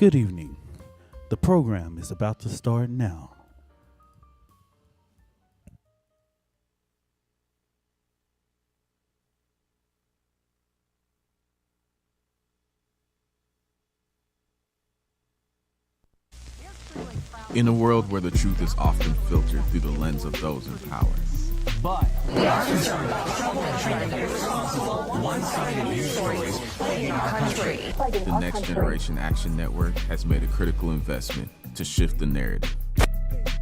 Good evening. The program is about to start now. In a world where the truth is often filtered through the lens of those in power. But we are concerned about trouble and trying to be responsible, one-sided news stories plaguing our country. The Next Generation Action Network has made a critical investment to shift the narrative.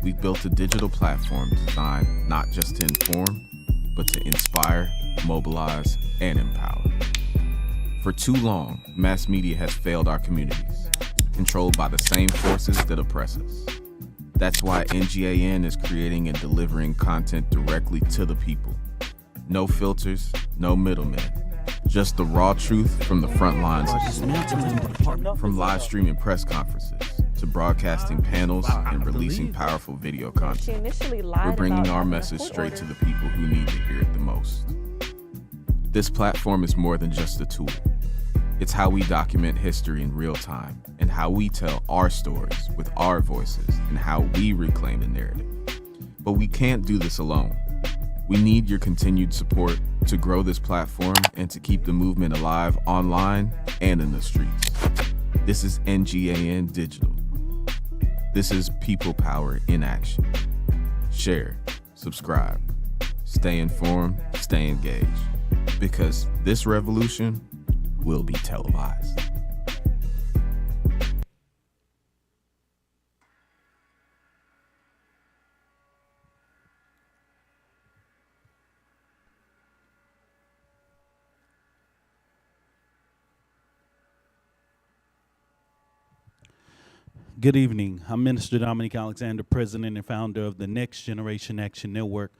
We've built a digital platform designed not just to inform, but to inspire, mobilize, and empower. For too long, mass media has failed our communities, controlled by the same forces that oppress us. That's why NGAN is creating and delivering content directly to the people. No filters, no middlemen, just the raw truth from the front lines of the From live streaming press conferences to broadcasting panels and releasing powerful video content. We're bringing our message straight to the people who need to hear it the most. This platform is more than just a tool. It's how we document history in real time and how we tell our stories with our voices and how we reclaim the narrative. But we can't do this alone. We need your continued support to grow this platform and to keep the movement alive online and in the streets. This is NGAN Digital. This is People Power in Action. Share, subscribe, stay informed, stay engaged. Because this revolution will be televised. Good evening. I'm Minister Dominic Alexander, President and founder of the Next Generation Action Network,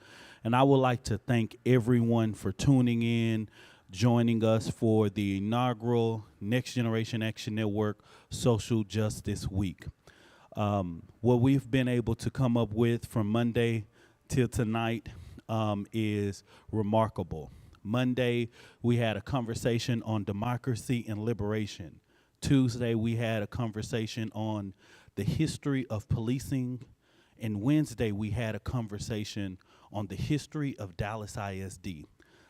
and I would like to thank everyone for tuning in, joining us for the inaugural Next Generation Action Network Social Justice Week. What we've been able to come up with from Monday till tonight is remarkable. Monday, we had a conversation on democracy and liberation. Tuesday, we had a conversation on the history of policing. And Wednesday, we had a conversation on the history of Dallas ISD.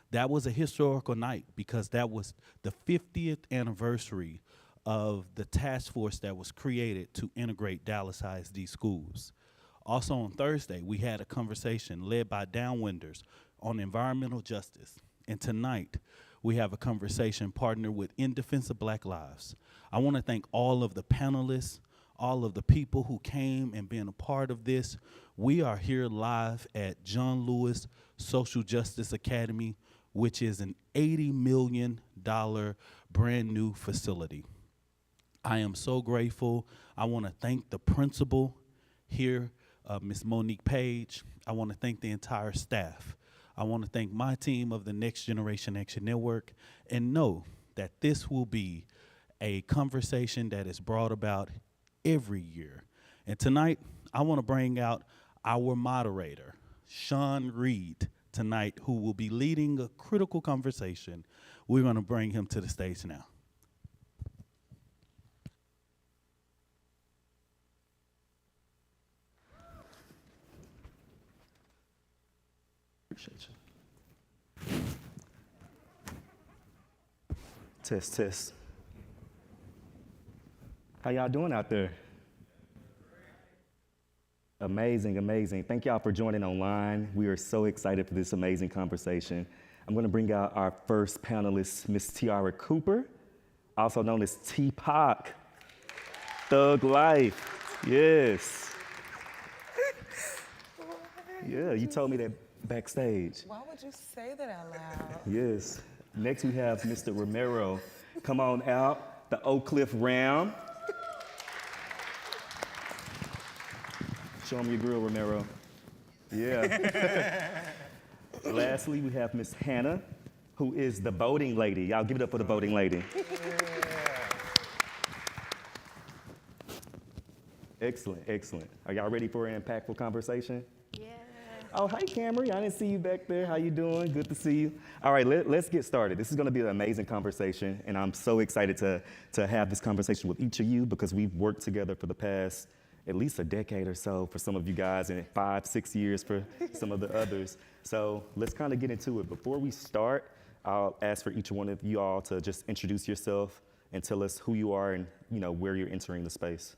That was a historical night because that was the 50th anniversary of the task force that was created to integrate Dallas ISD schools. Also on Thursday, we had a conversation led by Downwinders on environmental justice. And tonight, we have a conversation partnered with In Defense of Black Lives. I want to thank all of the panelists, all of the people who came and been a part of this. We are here live at John Lewis Social Justice Academy, which is an $80 million brand new facility. I am so grateful. I want to thank the principal here, Ms. Monique Page. I want to thank the entire staff. I want to thank my team of the Next Generation Action Network and know that this will be a conversation that is brought about every year. And tonight, I want to bring out our moderator, Sean Reed, tonight, who will be leading a critical conversation. We're going to bring him to the stage now. Appreciate you. Test, test. How y'all doing out there? Amazing, amazing. Thank y'all for joining online. We are so excited for this amazing conversation. I'm going to bring out our first panelist, Miss Tiara Cooper, also known as T-Pac. Thug Life. Yes. Yeah, you told me that backstage. Why would you say that out loud? Yes. Next we have Mr. Romero. Come on out, the Oak Cliff Ram. Show them your grill, Romero. Yeah. Lastly, we have Miss Hannah, who is the voting lady. Y'all give it up for the voting lady. Excellent, excellent. Are y'all ready for an impactful conversation? Yeah. Oh, hi, Camry. I didn't see you back there. How you doing? Good to see you. All right, let's get started. This is going to be an amazing conversation, and I'm so excited to have this conversation with each of you because we've worked together for the past at least a decade or so for some of you guys, and 5, 6 years for some of the others. So let's kind of get into it. Before we start, I'll ask for each one of you all to just introduce yourself and tell us who you are and where you're entering the space.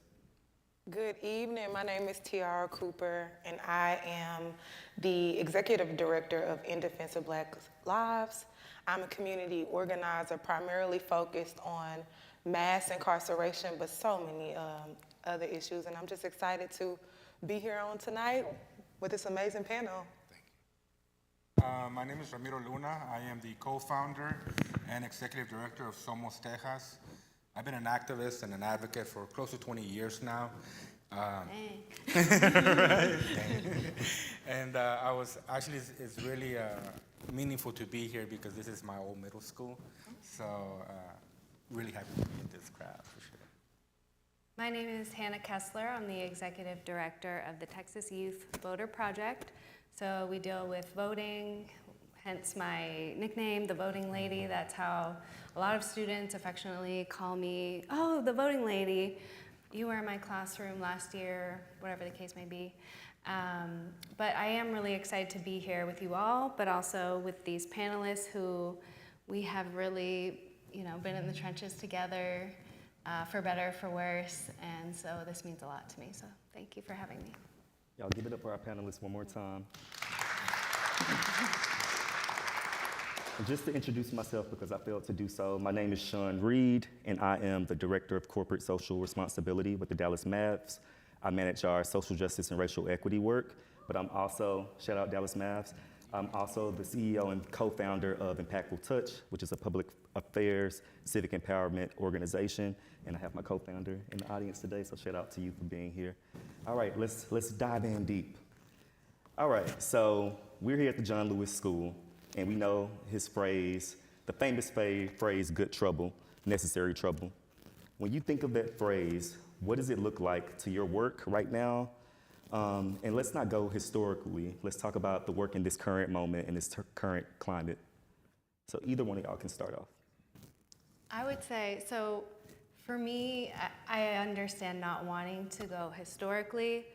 Good evening. My name is Tiara Cooper, and I am the Executive Director of In Defense of Black Lives. I'm a community organizer primarily focused on mass incarceration, but so many other issues. And I'm just excited to be here on tonight with this amazing panel. My name is Ramiro Luna. I am the co-founder and executive director of Somos Texas. I've been an activist and an advocate for close to 20 years now. And I was actually, it's really meaningful to be here because this is my old middle school. So really happy to be in this crowd for sure. My name is Hannah Kessler. I'm the executive director of the Texas Youth Voter Project. So we deal with voting, hence my nickname, the voting lady. That's how a lot of students affectionately call me, oh, the voting lady. You were in my classroom last year, whatever the case may be. But I am really excited to be here with you all, but also with these panelists who we have really, been in the trenches together, for better, for worse. And so this means a lot to me. So thank you for having me. Y'all give it up for our panelists one more time. And just to introduce myself, because I failed to do so, my name is Sean Reed, and I am the Director of Corporate Social Responsibility with the Dallas Mavs. I manage our social justice and racial equity work, but I'm also, shout out Dallas Mavs, I'm also the CEO and co-founder of Impactful Touch, which is a public affairs, civic empowerment organization, and I have my co-founder in the audience today, so shout out to you for being here. All right, let's dive in deep. All right, so we're here at the John Lewis School, and we know his phrase, the famous phrase, good trouble, necessary trouble. When you think of that phrase, what does it look like to your work right now? And let's not go historically. Let's talk about the work in this current moment, in this current climate. So either one of y'all can start off. I would say, so for me, I understand not wanting to go historically,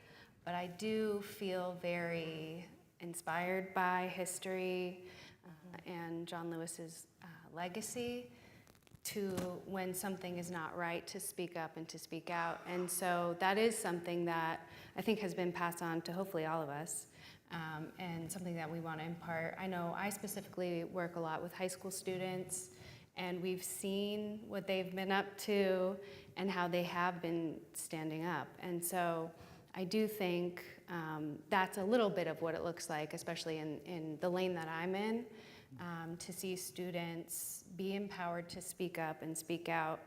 but I do feel very inspired by history and John Lewis's legacy to when something is not right to speak up and to speak out. And so that is something that I think has been passed on to hopefully all of us and something that we want to impart. I know I specifically work a lot with high school students, and we've seen what they've been up to and how they have been standing up. And so I do think that's a little bit of what it looks like, especially in the lane that I'm in, to see students be empowered to speak up and speak out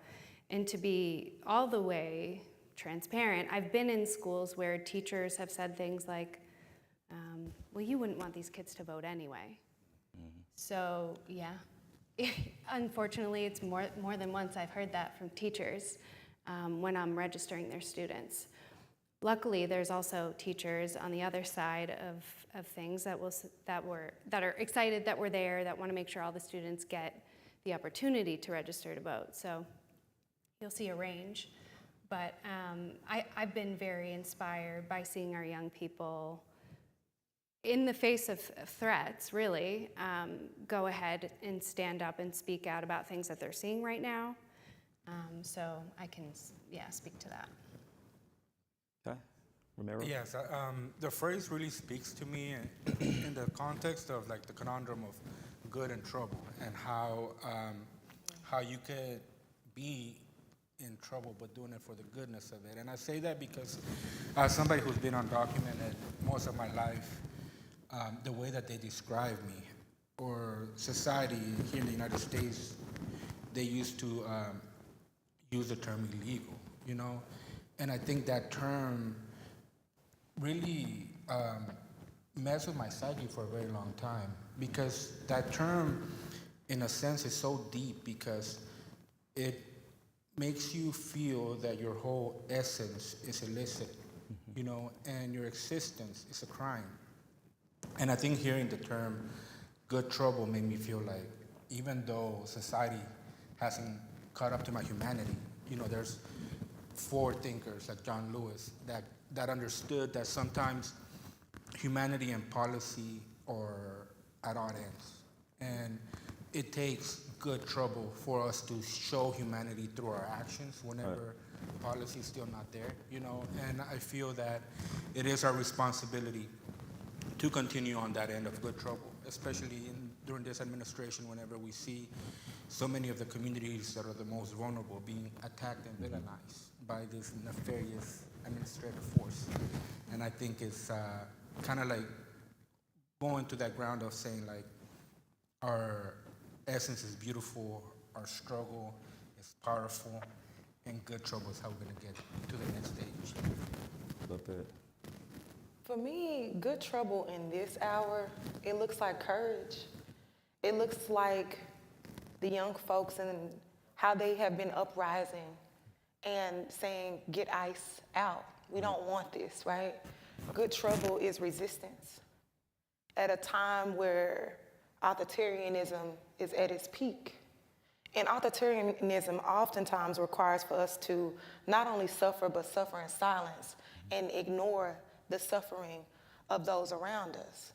and to be all the way transparent. I've been in schools where teachers have said things like, well, you wouldn't want these kids to vote anyway. Mm-hmm. So, yeah. Unfortunately, it's more than once I've heard that from teachers when I'm registering their students. Luckily, there's also teachers on the other side of things that are excited that we're there, that want to make sure all the students get the opportunity to register to vote. So you'll see a range. But I've been very inspired by seeing our young people, in the face of threats, really, go ahead and stand up and speak out about things that they're seeing right now. So I can, speak to that. Okay, Romero? Yes, the phrase really speaks to me in the context of like the conundrum of good and trouble, and how you could be in trouble but doing it for the goodness of it. And I say that because as somebody who's been undocumented most of my life, the way that they describe me, or society here in the United States, they used to use the term illegal, And I think that term really messed with my psyche for a very long time, because that term, in a sense, is so deep because it makes you feel that your whole essence is illicit, and your existence is a crime. And I think hearing the term good trouble made me feel like even though society hasn't caught up to my humanity, there's forward thinkers like John Lewis that understood that sometimes humanity and policy are at odd ends. And it takes good trouble for us to show humanity through our actions whenever policy is still not there, And I feel that it is our responsibility to continue on that end of good trouble, especially during this administration whenever we see so many of the communities that are the most vulnerable being attacked and villainized by this nefarious administrative force. And I think it's kind of like going to that ground of saying like our essence is beautiful, our struggle is powerful, and good trouble is how we're going to get to the next stage. Love that. For me, good trouble in this hour, it looks like courage. It looks like the young folks and how they have been uprising and saying, get ICE out. We don't want this, right? Good trouble is resistance. At a time where authoritarianism is at its peak. And authoritarianism oftentimes requires for us to not only suffer, but suffer in silence and ignore the suffering of those around us.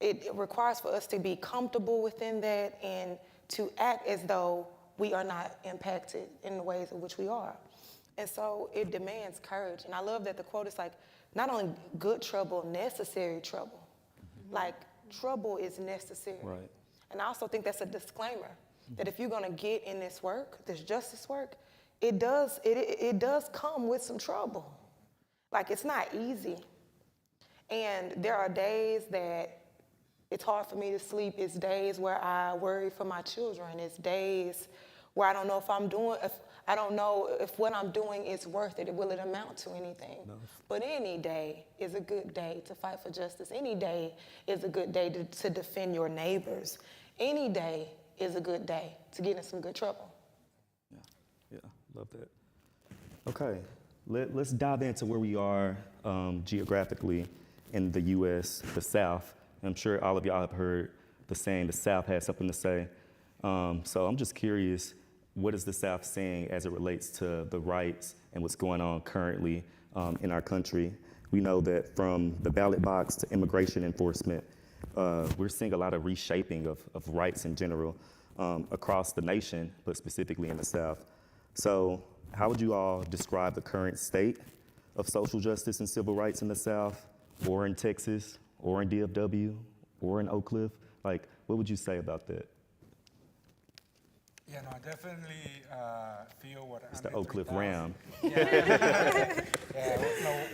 It requires for us to be comfortable within that and to act as though we are not impacted in the ways in which we are. And so it demands courage. And I love that the quote is like, not only good trouble, necessary trouble. Like, trouble is necessary. Right. And I also think that's a disclaimer that if you're going to get in this work, this justice work, it does come with some trouble. Like, it's not easy. And there are days that it's hard for me to sleep. It's days where I worry for my children. It's days where I don't know I don't know if what I'm doing is worth it. Will it amount to anything? No. But any day is a good day to fight for justice. Any day is a good day to defend your neighbors. Any day is a good day to get in some good trouble. Yeah, love that. Okay, let's dive into where we are geographically in the U.S., the South. I'm sure all of y'all have heard the saying, the South has something to say. So I'm just curious, what is the South saying as it relates to the rights and what's going on currently in our country? We know that from the ballot box to immigration enforcement, we're seeing a lot of reshaping of rights in general across the nation, but specifically in the South. So how would you all describe the current state of social justice and civil rights in the South, or in Texas, or in DFW, or in Oak Cliff? Like, what would you say about that? Yeah, no, I definitely feel what It's the Oak Cliff Ram.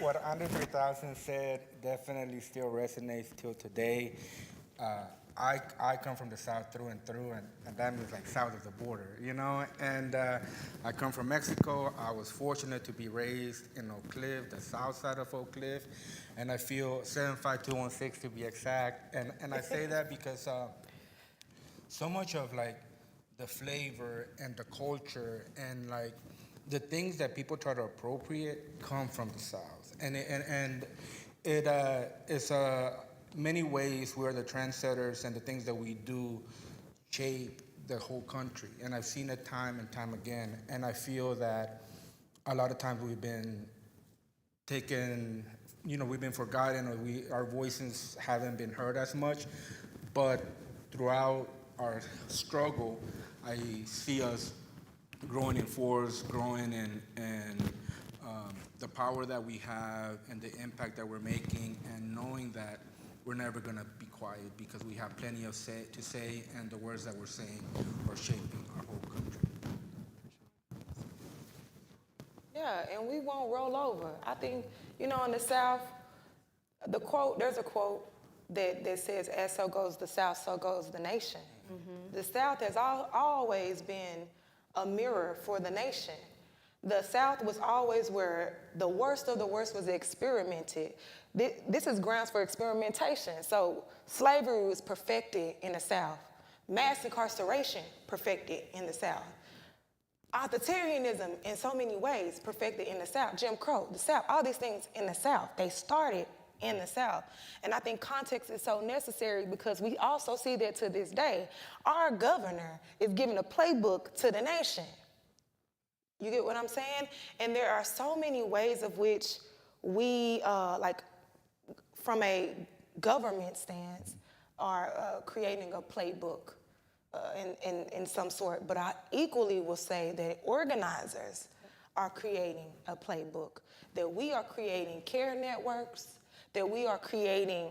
What Andre 3000 said definitely still resonates till today. I come from the South through and through, and that means like south of the border, And I come from Mexico. I was fortunate to be raised in Oak Cliff, the south side of Oak Cliff, and I feel 75216 to be exact. And I say that because so much of like the flavor and the culture and like the things that people try to appropriate come from the South, and it's many ways we're the trendsetters, and the things that we do shape the whole country. And I've seen it time and time again, and I feel that a lot of times we've been taken, we've been forgotten, or our voices haven't been heard as much. But throughout our struggle, I see us growing in force, growing in the power that we have and the impact that we're making, and knowing that we're never going to be quiet because we have plenty to say, and the words that we're saying are shaping our whole country. Yeah, and we won't roll over. I think, in the South, there's a quote that says, as so goes the South, so goes the nation. Mm-hmm. The South has always been a mirror for the nation. The South was always where the worst of the worst was experimented. This is grounds for experimentation. So slavery was perfected in the South. Mass incarceration perfected in the South. Authoritarianism in so many ways perfected in the South. Jim Crow, the South, all these things in the South, they started in the South. And I think context is so necessary because we also see that to this day, our governor is giving a playbook to the nation. You get what I'm saying? And there are so many ways of which we, from a government stance, are creating a playbook in some sort. But I equally will say that organizers are creating a playbook, that we are creating care networks, that we are creating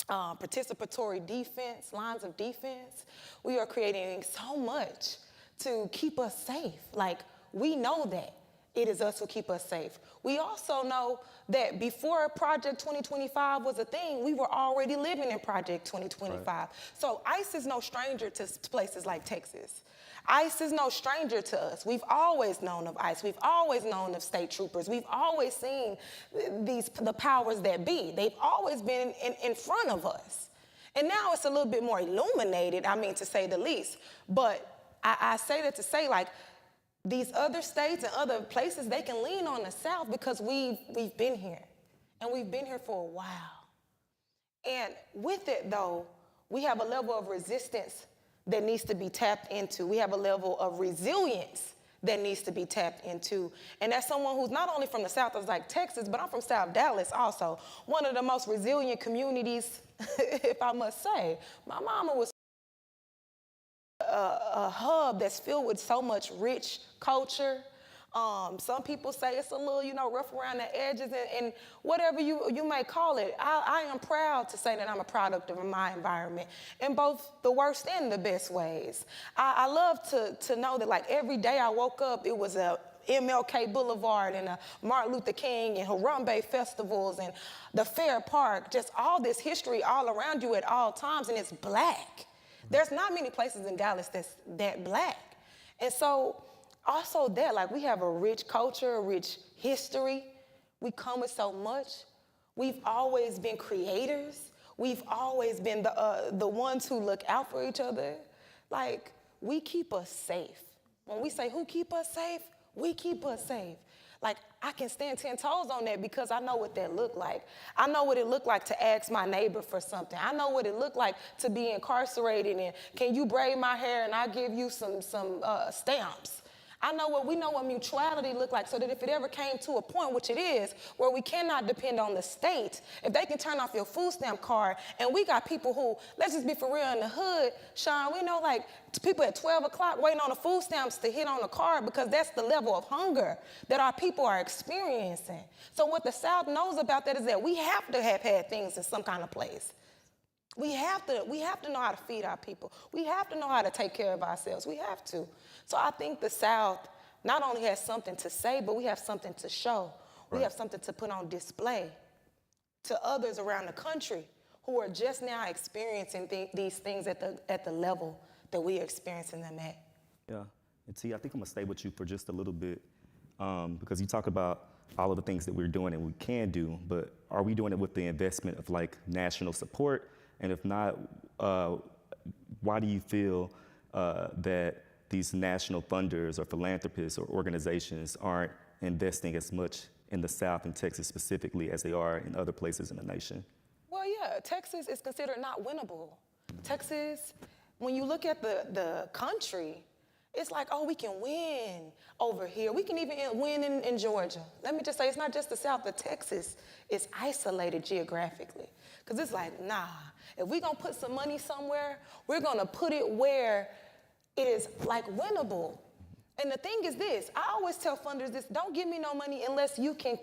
participatory defense, lines of defense. We are creating so much to keep us safe. Like, we know that it is us who keep us safe. We also know that before Project 2025 was a thing, we were already living in Project 2025. Right. So ICE is no stranger to places like Texas. ICE is no stranger to us. We've always known of ICE. We've always known of state troopers. We've always seen the powers that be. They've always been in front of us. And now it's a little bit more illuminated, I mean, to say the least. But I say that to say, like, these other states and other places, they can lean on the South because we've been here. And we've been here for a while. And with it, though, we have a level of resistance that needs to be tapped into. We have a level of resilience that needs to be tapped into. And as someone who's not only from the South of like Texas, but I'm from South Dallas also, one of the most resilient communities, if I must say. My mama was a hub that's filled with so much rich culture. Some people say it's a little, rough around the edges and whatever you may call it. I am proud to say that I'm a product of my environment in both the worst and the best ways. I love to know that, like, every day I woke up, it was a MLK Boulevard and a Martin Luther King and Harambe festivals and the Fair Park, just all this history all around you at all times, and it's black. There's not many places in Dallas that's that black. And so also that, like, we have a rich culture, a rich history. We come with so much. We've always been creators. We've always been the ones who look out for each other. Like, we keep us safe. When we say who keep us safe, we keep us safe. Like, I can stand 10 toes on that because I know what that looked like. I know what it looked like to ask my neighbor for something. I know what it looked like to be incarcerated and can you braid my hair and I'll give you some stamps. We know what mutuality looked like, so that if it ever came to a point, which it is, where we cannot depend on the state, if they can turn off your food stamp card, and we got people who, let's just be for real, in the hood, Sean, we know, like, people at 12 o'clock waiting on the food stamps to hit on the card because that's the level of hunger that our people are experiencing. So what the South knows about that is that we have to have had things in some kind of place. We have to know how to feed our people. We have to know how to take care of ourselves. We have to. So I think the South not only has something to say, but we have something to show. Right. We have something to put on display to others around the country who are just now experiencing these things at the level that we are experiencing them at. Yeah, and T, I think I'm gonna stay with you for just a little bit because you talk about all of the things that we're doing and we can do, but are we doing it with the investment of, like, national support? And if not, why do you feel that these national funders or philanthropists or organizations aren't investing as much in the South and Texas specifically as they are in other places in the nation? Well, yeah, Texas is considered not winnable. Texas, when you look at the country, it's like, oh, we can win over here. We can even win in Georgia. Let me just say, it's not just the South, but Texas is isolated geographically. Because it's like, nah, if we're going to put some money somewhere, we're going to put it where it is, like, winnable. And the thing is this, I always tell funders this, don't give me no money unless you can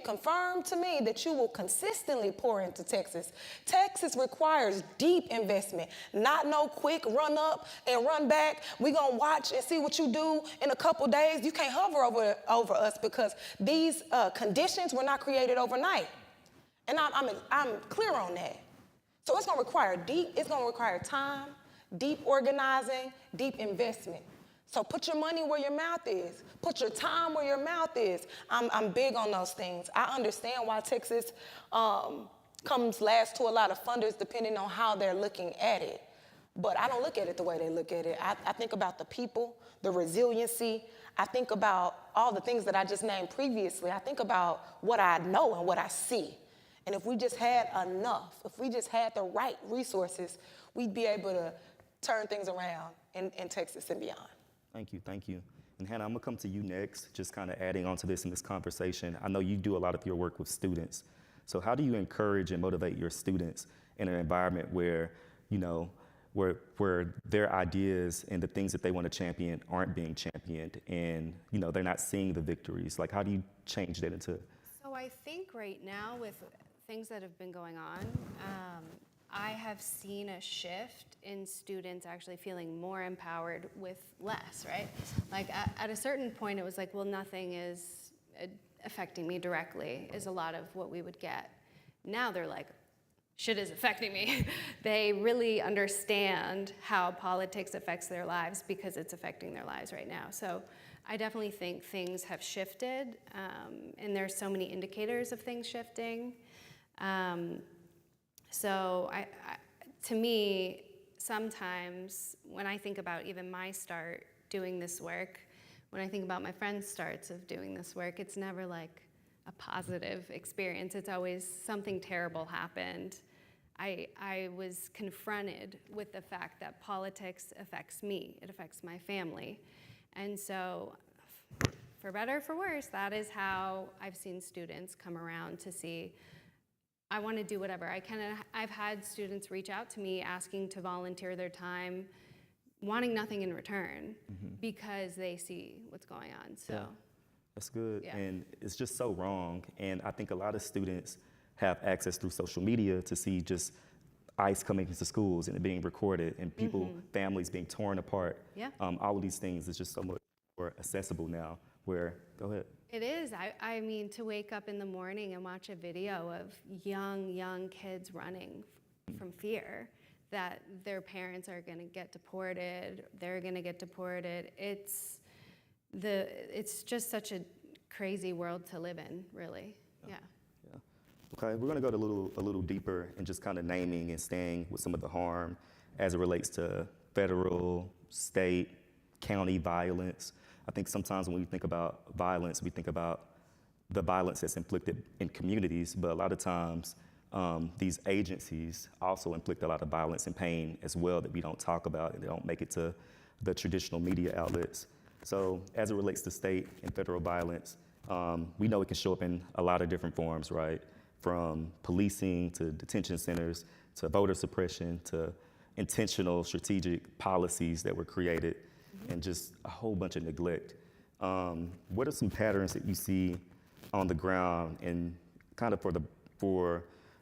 confirm to me that you will consistently pour into Texas. Texas requires deep investment, not no quick run up and run back. We're going to watch and see what you do in a couple days. You can't hover over us because these conditions were not created overnight. And I'm clear on that. So it's going to require time, deep organizing, deep investment. So put your money where your mouth is. Put your time where your mouth is. I'm big on those things. I understand why Texas comes last to a lot of funders depending on how they're looking at it. But I don't look at it the way they look at it. I think about the people, the resiliency. I think about all the things that I just named previously. I think about what I know and what I see. And if we just had enough, if we just had the right resources, we'd be able to turn things around in Texas and beyond. Thank you, thank you. And Hannah, I'm gonna come to you next, just kind of adding on to this in this conversation. I know you do a lot of your work with students. So how do you encourage and motivate your students in an environment where, you know, where their ideas and the things that they want to champion aren't being championed, and, you know, they're not seeing the victories? Like, how do you change that into? So I think right now with things that have been going on, I have seen a shift in students actually feeling more empowered with less, right? Like at a certain point, it was like, well, nothing is affecting me directly, is a lot of what we would get. Now they're like, shit is affecting me. They really understand how politics affects their lives because it's affecting their lives right now. So I definitely think things have shifted, and there's so many indicators of things shifting. So to me, sometimes when I think about even my start doing this work, when I think about my friends' starts of doing this work, it's never like a positive experience. It's always something terrible happened. I was confronted with the fact that politics affects me, it affects my family. And so, for better or for worse, that is how I've seen students come around to see, I want to do whatever I can. And I've had students reach out to me asking to volunteer their time, wanting nothing in return, because they see what's going on. So Yeah. That's good. Yeah. And it's just so wrong. And I think a lot of students have access through social media to see just ICE coming into schools and it being recorded, and people, families being torn apart. Yeah. All of these things is just so much more accessible now. Where, go ahead. it is. I mean, to wake up in the morning and watch a video of young kids running from fear that their parents are going to get deported, they're going to get deported. It's just such a crazy world to live in, really. Yeah. Okay, we're gonna go a little deeper and just kind of naming and staying with some of the harm as it relates to federal, state, county violence. I think sometimes when we think about violence, we think about the violence that's inflicted in communities, but a lot of times these agencies also inflict a lot of violence and pain as well that we don't talk about, and they don't make it to the traditional media outlets. So as it relates to state and federal violence, we know it can show up in a lot of different forms, right? From policing to detention centers to voter suppression to intentional strategic policies that were created, and just a whole bunch of neglect. What are some patterns that you see on the ground and kind of for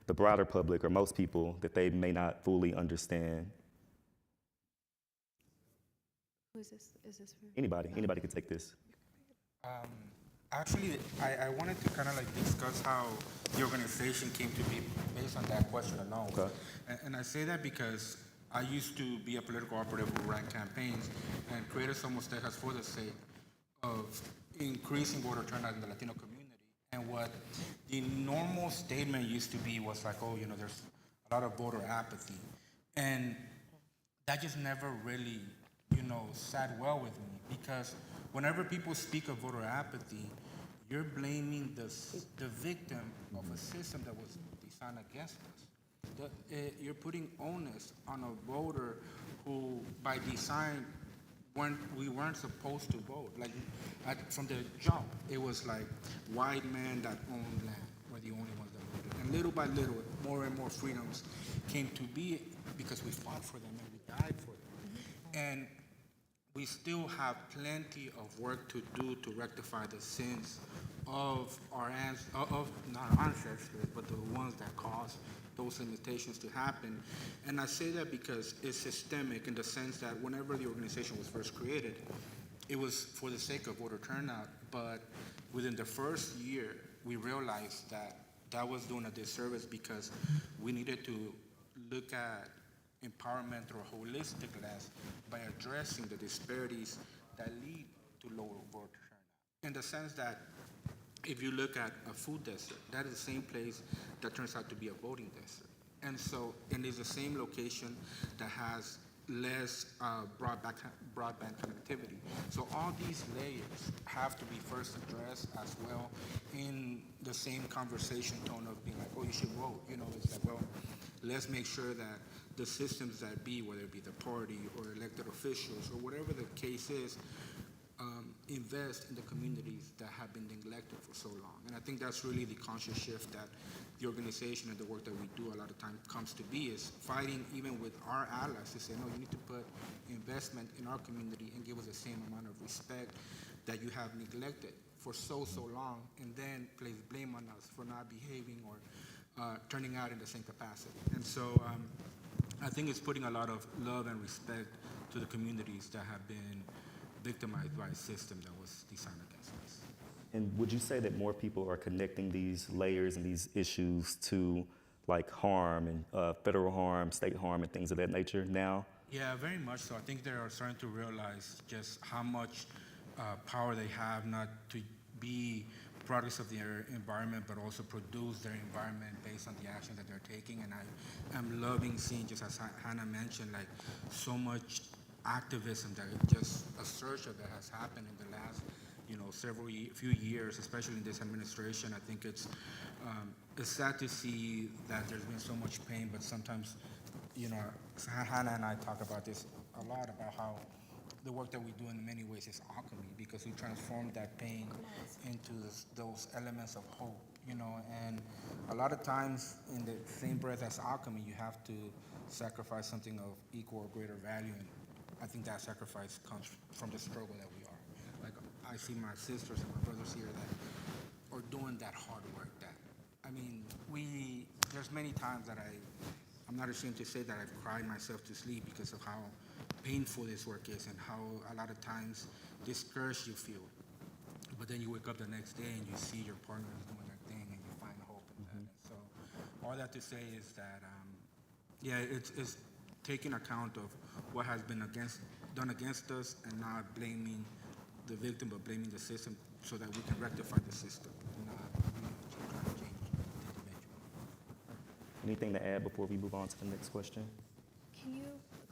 the broader public or most people that they may not fully understand? Who's this? Is this for? Anybody can take this. Actually, I wanted to kind of like discuss how the organization came to be based on that question alone. Okay. And I say that because I used to be a political operative who ran campaigns and created Somos Texas for the sake of increasing voter turnout in the Latino community. And what the normal statement used to be was like, oh, you know, there's a lot of voter apathy. And that just never really, you know, sat well with me, because whenever people speak of voter apathy, you're blaming the victim of a system that was designed against us. You're putting onus on a voter who, by design, we weren't supposed to vote. Like, from the jump, it was like white men that owned land were the only ones that voted. And little by little, more and more freedoms came to be because we fought for them and we died for them. And we still have plenty of work to do to rectify the sins of not our ancestors, but the ones that caused those limitations to happen. And I say that because it's systemic in the sense that whenever the organization was first created, it was for the sake of voter turnout, but within the first year, we realized that that was doing a disservice because we needed to look at empowerment through a holistic lens by addressing the disparities that lead to lower voter turnout. In the sense that if you look at a food desert, that is the same place that turns out to be a voting desert. And so, and it's the same location that has less broadband connectivity. So all these layers have to be first addressed as well in the same conversation tone of being like, oh, you should vote. It's like, well, let's make sure that the systems that be, whether it be the party or elected officials or whatever the case is, invest in the communities that have been neglected for so long. And I think that's really the conscious shift that the organization and the work that we do a lot of time comes to be, is fighting even with our allies to say, no, you need to put investment in our community and give us the same amount of respect that you have neglected for so long, and then place blame on us for not behaving or turning out in the same capacity. And so I think it's putting a lot of love and respect to the communities that have been victimized by a system that was designed against us. And would you say that more people are connecting these layers and these issues to like harm and federal harm, state harm, and things of that nature now? Yeah, very much so. I think they are starting to realize just how much power they have, not to be products of their environment, but also produce their environment based on the actions that they're taking. And I am loving seeing, just as Hannah mentioned, like so much activism, that just a surge of that has happened in the last, few years, especially in this administration. I think it's sad to see that there's been so much pain, but sometimes, Hannah and I talk about this a lot, about how the work that we do in many ways is alchemy, because we transform that pain into those elements of hope, and a lot of times in the same breath as alchemy, you have to sacrifice something of equal or greater value, and I think that sacrifice comes from the struggle that we are. Like, I see my sisters and my brothers here that are doing that hard work. There's many times that I'm not ashamed to say that I've cried myself to sleep because of how painful this work is and how a lot of times discouraged you feel. But then you wake up the next day and you see your partners doing their thing and you find hope in that. And so all that to say is that, it's taking account of what has been done against us and not blaming the victim, but blaming the system so that we can rectify the system and not trying to change the individual. Anything to add before we move on to the next question? Can you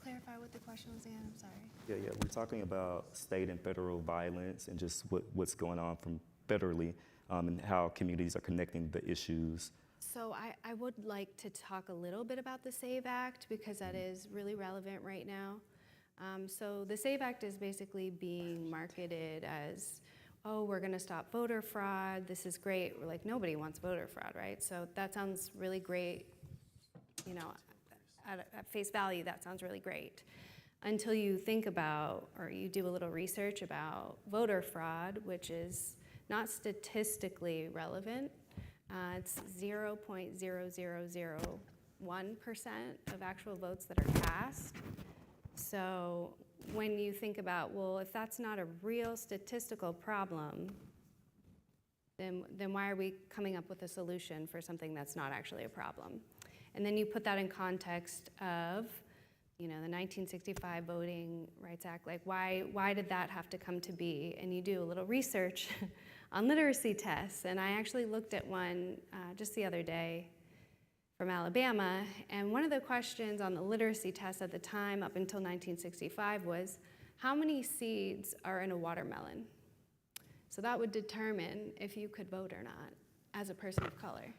clarify what the question was again? I'm sorry. Yeah. We're talking about state and federal violence and just what's going on from federally and how communities are connecting the issues. So I would like to talk a little bit about the SAVE Act, because that is really relevant right now. So the SAVE Act is basically being marketed as, oh, we're going to stop voter fraud. This is great. We're like, nobody wants voter fraud, right? So that sounds really great. At face value, that sounds really great. Until you think about, or you do a little research about voter fraud, which is not statistically relevant. It's 0.0001% of actual votes that are cast. So when you think about, well, if that's not a real statistical problem, then why are we coming up with a solution for something that's not actually a problem? And then you put that in context of, the 1965 Voting Rights Act. Like, why did that have to come to be? And you do a little research on literacy tests. And I actually looked at one just the other day from Alabama. And one of the questions on the literacy test at the time, up until 1965, was how many seeds are in a watermelon? So that would determine if you could vote or not as a person of color.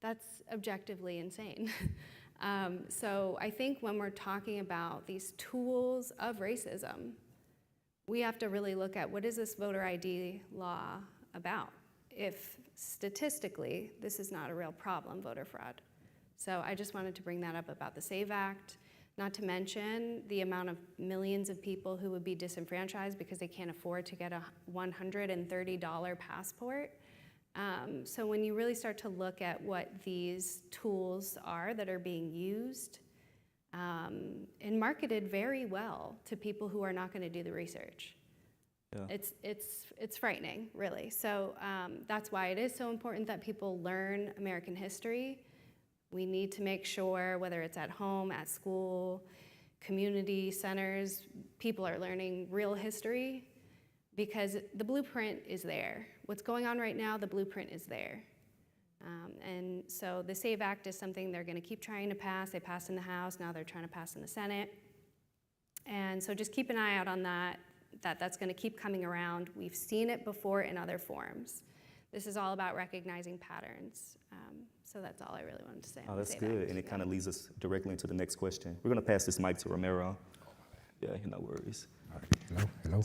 That's objectively insane. So I think when we're talking about these tools of racism, we have to really look at, what is this voter ID law about? If statistically, this is not a real problem, voter fraud. So I just wanted to bring that up about the SAVE Act, not to mention the amount of millions of people who would be disenfranchised because they can't afford to get a $130 passport. So when you really start to look at what these tools are that are being used and marketed very well to people who are not going to do the research, it's frightening, really. So that's why it is so important that people learn American history. We need to make sure, whether it's at home, at school, community centers, people are learning real history, because the blueprint is there. What's going on right now, the blueprint is there. And so the SAVE Act is something they're going to keep trying to pass. They passed in the House, now they're trying to pass in the Senate. And so just keep an eye out on that's going to keep coming around. We've seen it before in other forms. This is all about recognizing patterns. So that's all I really wanted to say. Oh, that's good, and it kind of leads us directly into the next question. We're going to pass this mic to Romero. Yeah, no worries. All right. Hello.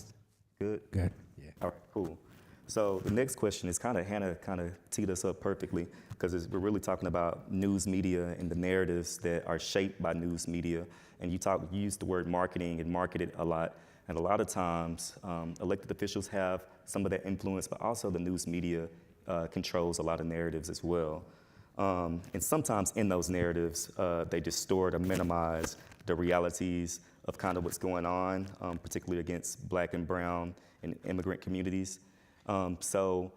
Good? Good. Yeah. All right, cool. So the next question is Hannah kind of teed us up perfectly, because we're really talking about news media and the narratives that are shaped by news media. And you used the word marketing and marketed a lot. And a lot of times, elected officials have some of that influence, but also the news media controls a lot of narratives as well. And sometimes in those narratives, they distort or minimize the realities of kind of what's going on, particularly against Black and brown and immigrant communities. So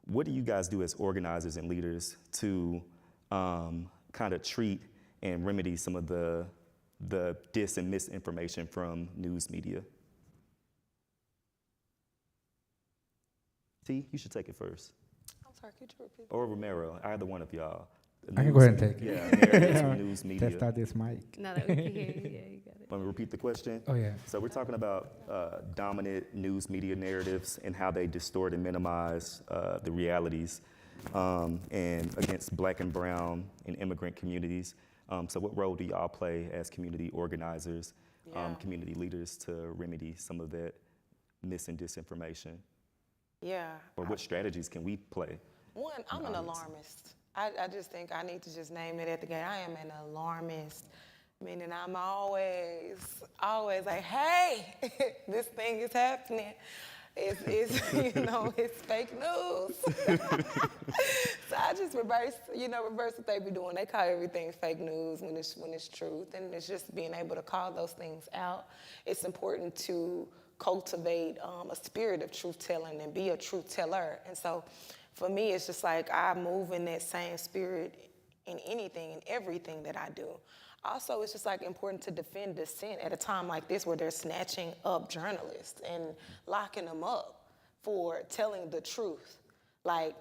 what do you guys do as organizers and leaders to kind of treat and remedy some of the dis and misinformation from news media? T, you should take it first. I'm sorry, could you repeat? Or Romero, either one of y'all. I can go ahead and take it. Yeah, narratives from news media. Test out this mic. Now that we can hear you, yeah, you got it. Let me repeat the question. Oh, yeah. So we're talking about dominant news media narratives and how they distort and minimize the realities and against Black and brown and immigrant communities. So what role do y'all play as community organizers, community leaders to remedy some of that mis and disinformation? Yeah. Or what strategies can we play? One, I'm an alarmist. I just think I need to just name it at the gate. I am an alarmist, meaning I'm always like, hey, this thing is happening. It's it's fake news. So I just reverse what they be doing. They call everything fake news when it's truth, and it's just being able to call those things out. It's important to cultivate a spirit of truth telling and be a truth teller. And so for me, it's just like I move in that same spirit in anything and everything that I do. Also, it's just like important to defend dissent at a time like this where they're snatching up journalists and locking them up for telling the truth. Like,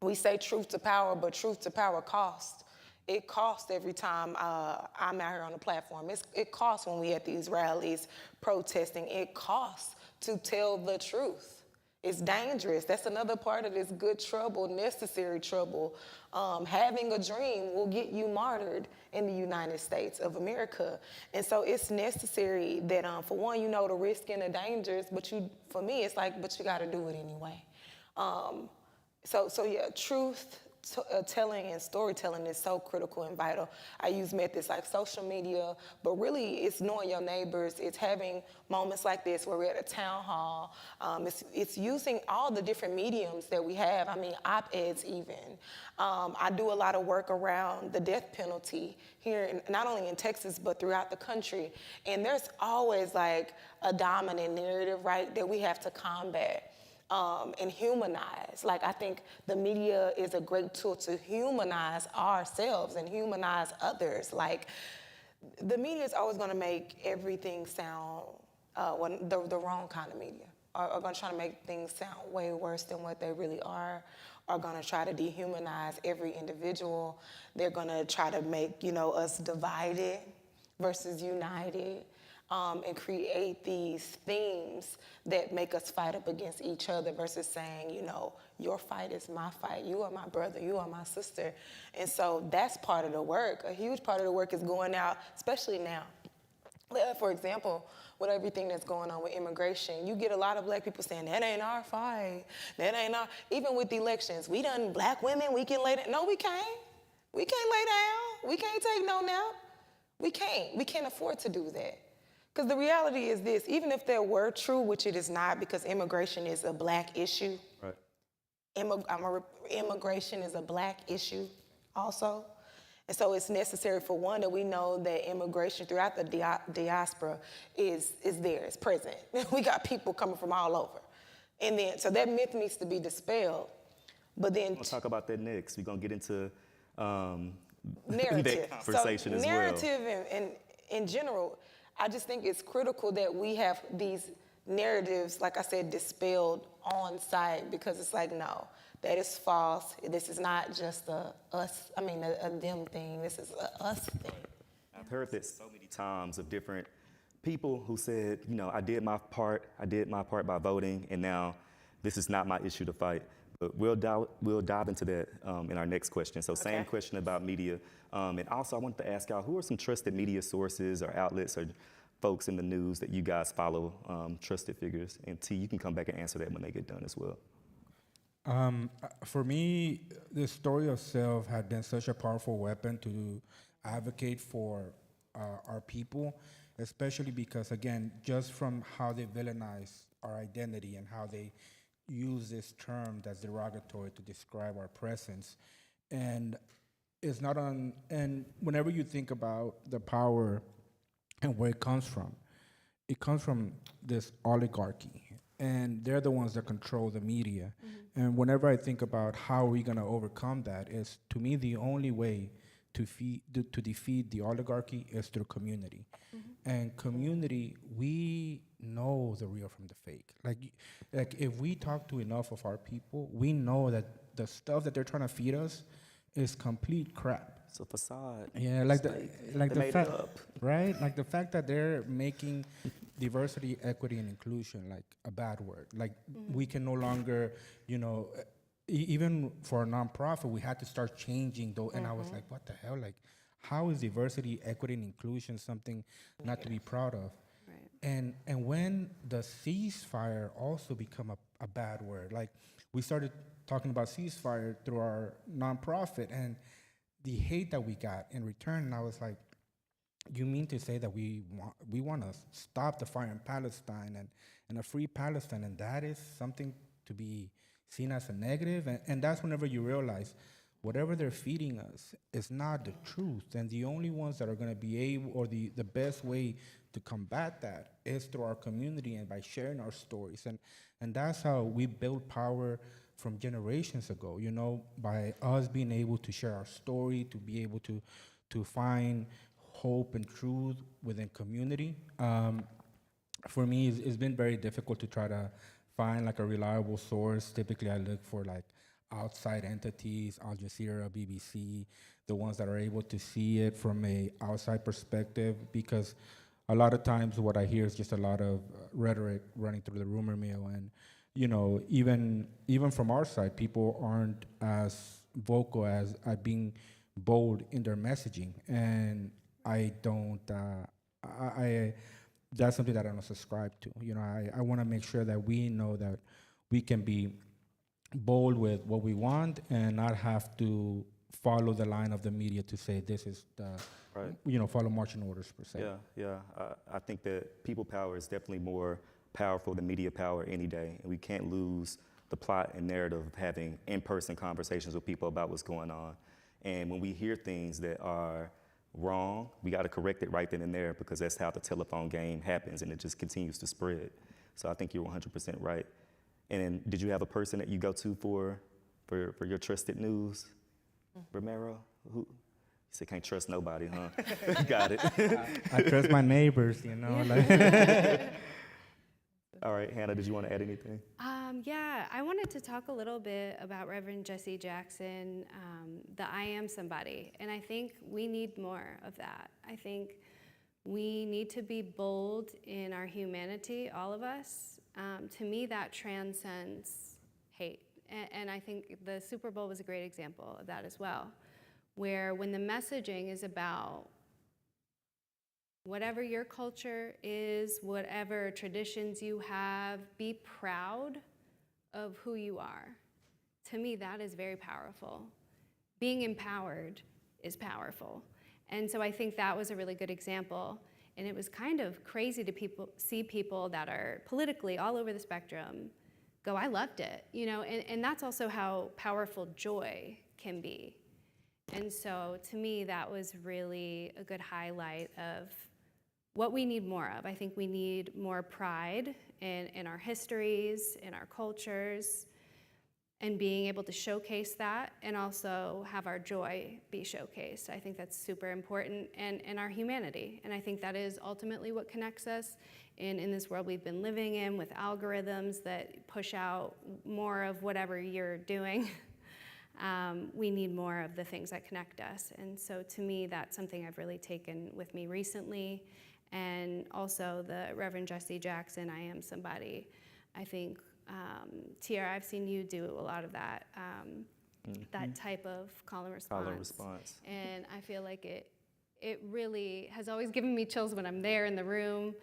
we say truth to power, but truth to power costs. It costs every time I'm out here on the platform. It costs when we at these rallies protesting. It costs to tell the truth. It's dangerous. That's another part of this good trouble, necessary trouble. Having a dream will get you martyred in the United States of America. And so it's necessary that, for one, the risk and the dangers, but for me, it's like, but you got to do it anyway. So yeah, truth telling and storytelling is so critical and vital. I use methods like social media, but really it's knowing your neighbors. It's having moments like this where we're at a town hall. It's using all the different mediums that we have. I mean, op-eds even. I do a lot of work around the death penalty here, not only in Texas, but throughout the country. And there's always like a dominant narrative, right, that we have to combat. And humanize. Like, I think the media is a great tool to humanize ourselves and humanize others. Like, the media is always going to make everything sound, the wrong kind of media, are going to try to make things sound way worse than what they really are going to try to dehumanize every individual. They're going to try to make, us divided versus united. And create these themes that make us fight up against each other versus saying, your fight is my fight. You are my brother. You are my sister. And so that's part of the work. A huge part of the work is going out, especially now. For example, with everything that's going on with immigration, you get a lot of Black people saying, that ain't our fight. That ain't our, even with the elections, we done Black women, we can lay down. No, we can't. We can't lay down. We can't take no nap. We can't. We can't afford to do that. Because the reality is this, even if that were true, which it is not, because immigration is a Black issue. Right. Immigration is a Black issue also. And so it's necessary, for one, that we know that immigration throughout the diaspora is there, it's present. We got people coming from all over. And then, so that myth needs to be dispelled. But then— We'll talk about that next. We're going to get into narrative. that conversation as well. Narrative and in general, I just think it's critical that we have these narratives, like I said, dispelled on site, because it's like, no, that is false. This is not just a them thing. This is a us thing. I've heard that so many times of different people who said, you know, I did my part by voting, and now this is not my issue to fight. But we'll dive into that in our next question. So same question about media. And also I wanted to ask y'all, who are some trusted media sources or outlets or folks in the news that you guys follow, trusted figures? And T, you can come back and answer that when they get done as well. For me, the story of self had been such a powerful weapon to advocate for our people, especially because, again, just from how they villainize our identity and how they use this term that's derogatory to describe our presence. And it's not on, and whenever you think about the power and where it comes from this oligarchy. And they're the ones that control the media. And whenever I think about how are we going to overcome that, is to me the only way to defeat the oligarchy is through community. And community, we know the real from the fake. Like if we talk to enough of our people, we know that the stuff that they're trying to feed us is complete crap. It's a facade. Yeah, the fact, right? Like the fact that they're making diversity, equity, and inclusion like a bad word. Like we can no longer, you know, even for a nonprofit, we had to start changing though. And I was like, what the hell? Like, how is diversity, equity, and inclusion something not to be proud of? Right. And when the ceasefire also become a bad word, like we started talking about ceasefire through our nonprofit and the hate that we got in return, and I was like, you mean to say that we want to stop the fire in Palestine and a free Palestine, and that is something to be seen as a negative? And that's whenever you realize whatever they're feeding us is not the truth, and the only ones that are going to be able, or the best way to combat that is through our community and by sharing our stories. And that's how we build power from generations ago, you know, by us being able to share our story, to be able to find hope and truth within community. For me, it's been very difficult to try to find like a reliable source. Typically, I look for like outside entities, Al Jazeera, BBC, the ones that are able to see it from a outside perspective, because a lot of times what I hear is just a lot of rhetoric running through the rumor mill. And you know, even from our side, people aren't as vocal as being bold in their messaging, and I don't. That's something that I don't subscribe to. You know, I want to make sure that we know that we can be bold with what we want and not have to follow the line of the media to say this is the, right. You know, follow marching orders per se. Yeah. I think that people power is definitely more powerful than media power any day, and we can't lose the plot and narrative of having in-person conversations with people about what's going on. And when we hear things that are wrong, we got to correct it right then and there, because that's how the telephone game happens, and it just continues to spread. So I think you're 100% right. And did you have a person that you go to for your trusted news, Romero? Who? You said can't trust nobody, huh? Got it. I trust my neighbors, you know. Like. All right, Hannah, did you want to add anything? Yeah, I wanted to talk a little bit about Reverend Jesse Jackson, the I Am Somebody, and I think we need more of that. I think we need to be bold in our humanity, all of us. To me, that transcends hate, and I think the Super Bowl was a great example of that as well, where when the messaging is about whatever your culture is, whatever traditions you have, be proud of who you are. To me, that is very powerful. Being empowered is powerful. And so I think that was a really good example. And it was kind of crazy to see people that are politically all over the spectrum go, I loved it, you know, and that's also how powerful joy can be. And so to me, that was really a good highlight of what we need more of. I think we need more pride in our histories, in our cultures, and being able to showcase that and also have our joy be showcased. I think that's super important, and our humanity. And I think that is ultimately what connects us in this world we've been living in with algorithms that push out more of whatever you're doing. We need more of the things that connect us. And so to me, that's something I've really taken with me recently. and also the Reverend Jesse Jackson, I Am Somebody. I think, Tiara, I've seen you do a lot of that, that type of call and response. Call and response. And I feel like it really has always given me chills when I'm there in the room,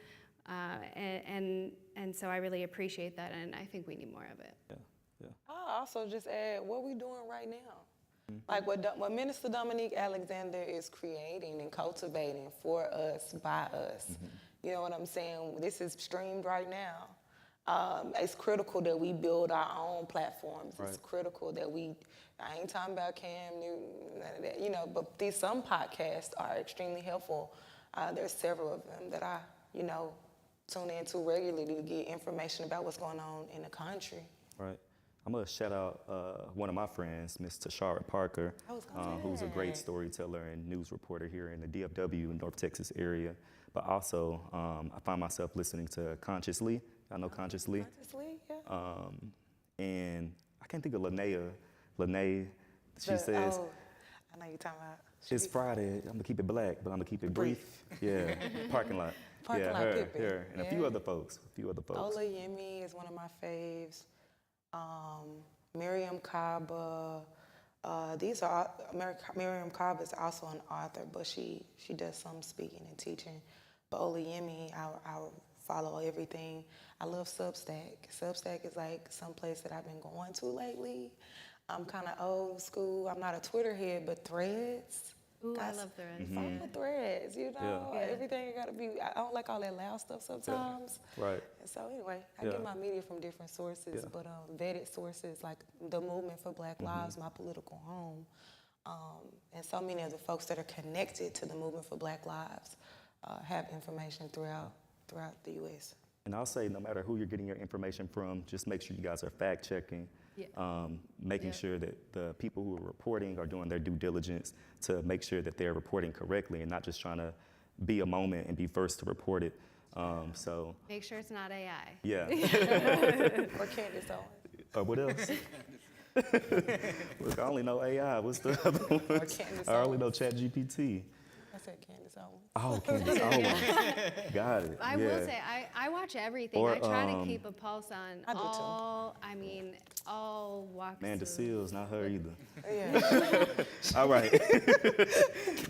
and so I really appreciate that, and I think we need more of it. Yeah. I'll also just add what we're doing right now. Like what Minister Dominique Alexander is creating and cultivating for us, by us. You know what I'm saying? This is streamed right now. It's critical that we build our own platforms. It's critical that I ain't talking about Cam Newton, none of that, but some podcasts are extremely helpful. There's several of them that I, tune into regularly to get information about what's going on in the country. Right. I'm going to shout out one of my friends, Ms. Tashara Parker, who's a great storyteller and news reporter here in the DFW and North Texas area. But also, I find myself listening to Consciously. I know Consciously. Consciously, yeah. And I can't think of Lene, she says, I know you're talking about. it's Friday, I'm going to keep it black, but I'm going to keep it brief. Yeah, parking lot. Parking lot Pippin. her, and a few other folks. Ola Yemi is one of my faves. Miriam Kaba. Miriam Kaba is also an author, but she does some speaking and teaching. But Ola Yemi, I follow everything. I love Substack. Substack is like some place that I've been going to lately. I'm kind of old school. I'm not a Twitter head, but Threads. Ooh, I love Threads. Follow Threads, everything got to be, I don't like all that loud stuff sometimes. Yeah. Right. And so anyway, I get my media from different sources, but vetted sources like the Movement for Black Lives, my political home, and so many of the folks that are connected to the Movement for Black Lives have information throughout the U.S. And I'll say, no matter who you're getting your information from, just make sure you guys are fact checking. Making sure that the people who are reporting are doing their due diligence to make sure that they're reporting correctly and not just trying to be a moment and be first to report it. So make sure it's not AI. Yeah. Or Candace Owens. Or what else? Look, I only know AI. What's the other one? Or Candace I only know Owens. ChatGPT. I said Candace Owens. Oh, Candace Owens. Got it. I will say, I watch everything. Or, I try to keep a pulse on I do too. all walks. Amanda of- Seals, not her either. Yeah. All right.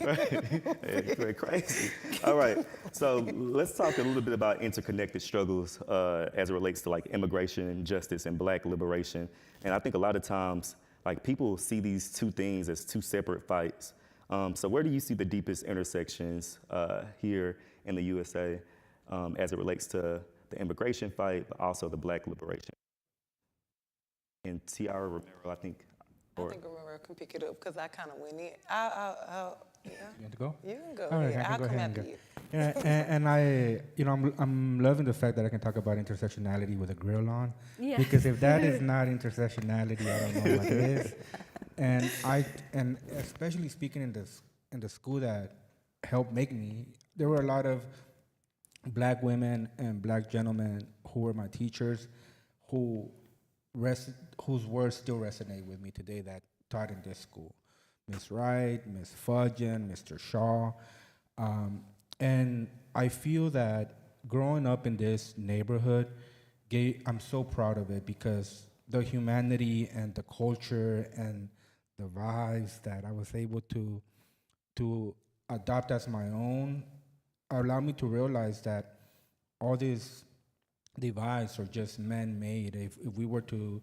Right. Crazy. All right. So let's talk a little bit about interconnected struggles as it relates to like immigration, justice, and Black liberation. And I think a lot of times, like people see these two things as two separate fights. So where do you see the deepest intersections here in the USA as it relates to the immigration fight, but also the Black liberation? And Tiara Romero, I think. I think Romero can pick it up because I kind of went in. You want to go? You can go. All right, ahead. I can I'll go come ahead and after go. you. Yeah, and I, I'm loving the fact that I can talk about intersectionality with a grill on. Yeah. Because if that is not intersectionality, I don't know what it is. And especially speaking in the school that helped make me, there were a lot of Black women and Black gentlemen who were my teachers, whose words still resonate with me today that taught in this school. Miss Wright, Miss Fudgen, Mr. Shaw. And I feel that growing up in this neighborhood, I'm so proud of it because the humanity and the culture and the vibes that I was able to adopt as my own allowed me to realize that all these divides are just man-made. If we were to,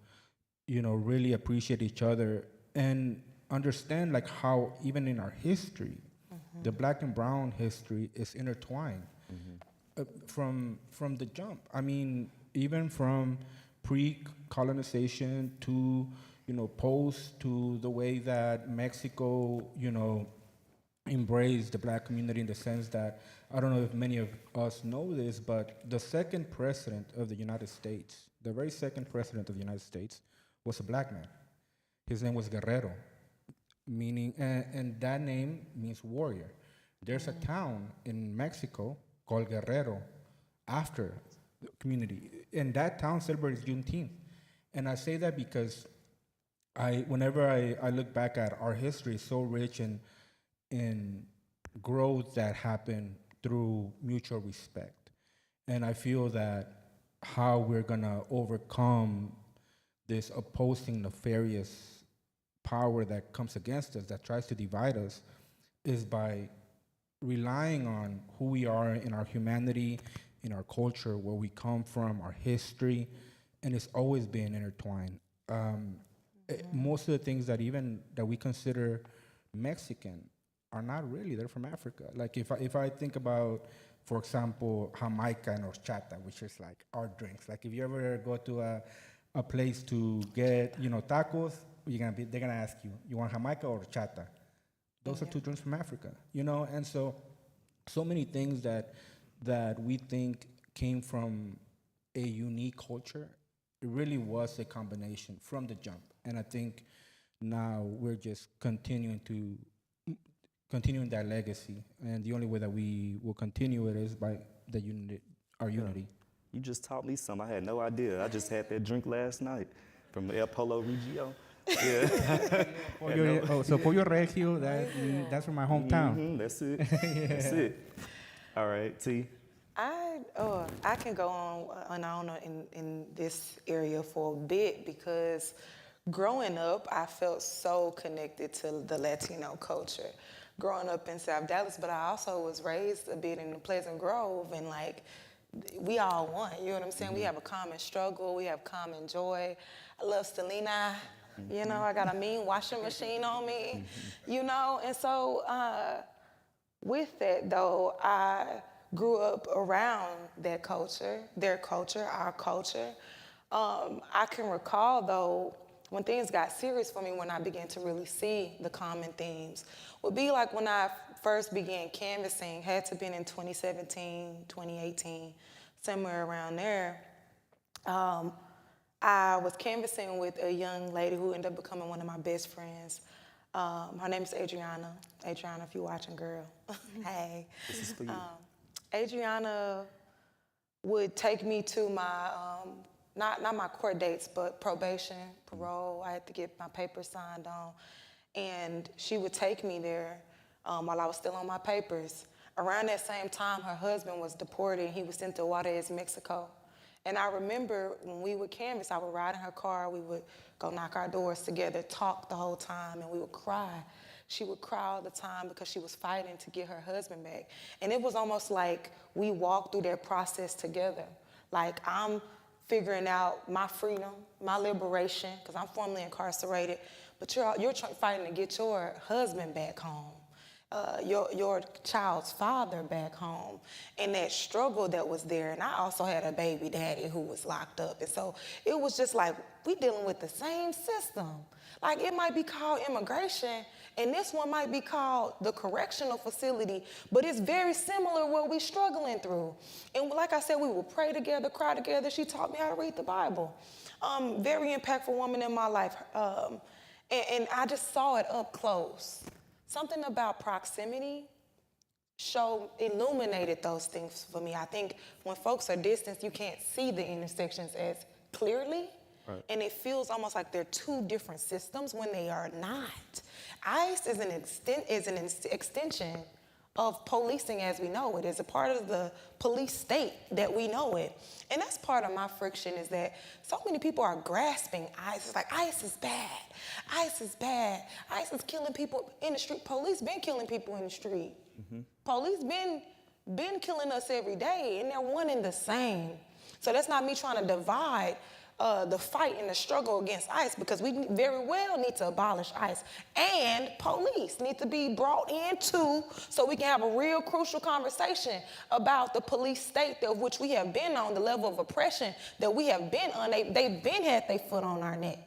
really appreciate each other and understand like how even in our history, the Black and brown history is intertwined from the jump. I mean, even from pre-colonization to post, to the way that Mexico embraced the Black community in the sense that, I don't know if many of us know this, but the second president of the United States, the very second president of the United States, was a Black man. His name was Guerrero, meaning, and that name means warrior. There's a town in Mexico called Guerrero after the community, and that town celebrates Juneteenth. And I say that because whenever I look back at our history, so rich in growth that happened through mutual respect. And I feel that how we're gonna overcome this opposing nefarious power that comes against us, that tries to divide us, is by relying on who we are in our humanity, in our culture, where we come from, our history, and it's always been intertwined. Most of the things that we consider Mexican are not really, they're from Africa. Like if I think about, for example, Jamaica and horchata, which is like our drinks. Like if you ever go to a place to get, tacos, they're gonna ask you, you want Jamaica or horchata? Those are two drinks from Africa, and so many things that we think came from a unique culture, it really was a combination from the jump. And I think now we're just continuing that legacy. And the only way that we will continue it is by our unity. You just taught me something. I had no idea. I just had that drink last night from El Polo Regio. Yeah. So Pollo Regio, that's from my hometown. That's it. That's it. All right, T. I can go on in this area for a bit because growing up, I felt so connected to the Latino culture. Growing up in South Dallas, but I also was raised a bit in Pleasant Grove, and like, we all one, you know what I'm saying? We have a common struggle, we have common joy. I love Selena, I got a mean washing machine on me, and so with that though, I grew up around that culture, their culture, our culture. I can recall though, when things got serious for me, when I began to really see the common themes, would be like when I first began canvassing, had to been in 2017, 2018, somewhere around there. I was canvassing with a young lady who ended up becoming one of my best friends. Her name is Adriana. Adriana, if you're watching, girl, hey. This is for you. Adriana would take me to my, not my court dates, but probation, parole. I had to get my papers signed on. And she would take me there while I was still on my papers. Around that same time, her husband was deported. He was sent to Juarez, Mexico. And I remember when we would canvass, I would ride in her car, we would go knock our doors together, talk the whole time, and we would cry. She would cry all the time because she was fighting to get her husband back. And it was almost like we walked through that process together. Like I'm figuring out my freedom, my liberation, because I'm formerly incarcerated, but you're fighting to get your husband back home. Your child's father back home, and that struggle that was there. And I also had a baby daddy who was locked up. And so it was just like, we dealing with the same system. Like it might be called immigration, and this one might be called the correctional facility, but it's very similar what we're struggling through. And like I said, we will pray together, cry together. She taught me how to read the Bible. Very impactful woman in my life. And I just saw it up close. Something about proximity illuminated those things for me. I think when folks are distant, you can't see the intersections as clearly. Right. And it feels almost like they're two different systems when they are not. ICE is an extension of policing as we know it. It's a part of the police state that we know it. And that's part of my friction, is that so many people are grasping ICE. It's like, ICE is bad. ICE is bad. ICE is killing people in the street. Police been killing people in the street. Mm-hmm. Police been killing us every day, and they're one and the same. So that's not me trying to divide the fight and the struggle against ICE, because we very well need to abolish ICE, and police need to be brought in too, so we can have a real crucial conversation about the police state of which we have been on, the level of oppression that we have been on. They've been had their foot on our neck.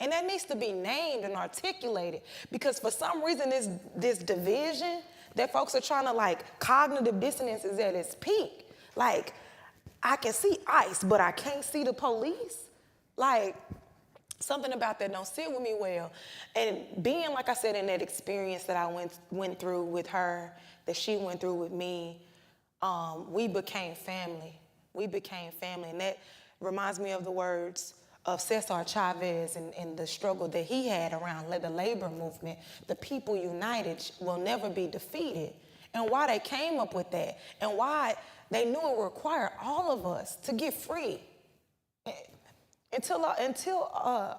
And that needs to be named and articulated, because for some reason this division that folks are trying to, like, cognitive dissonance is at its peak. Like, I can see ICE, but I can't see the police. Like, something about that don't sit with me well. And being, like I said, in that experience that I went through with her, that she went through with me, we became family. We became family. And that reminds me of the words of Cesar Chavez and the struggle that he had around the labor movement. The people united will never be defeated. and why they came up with that, and why they knew it required all of us to get free. Until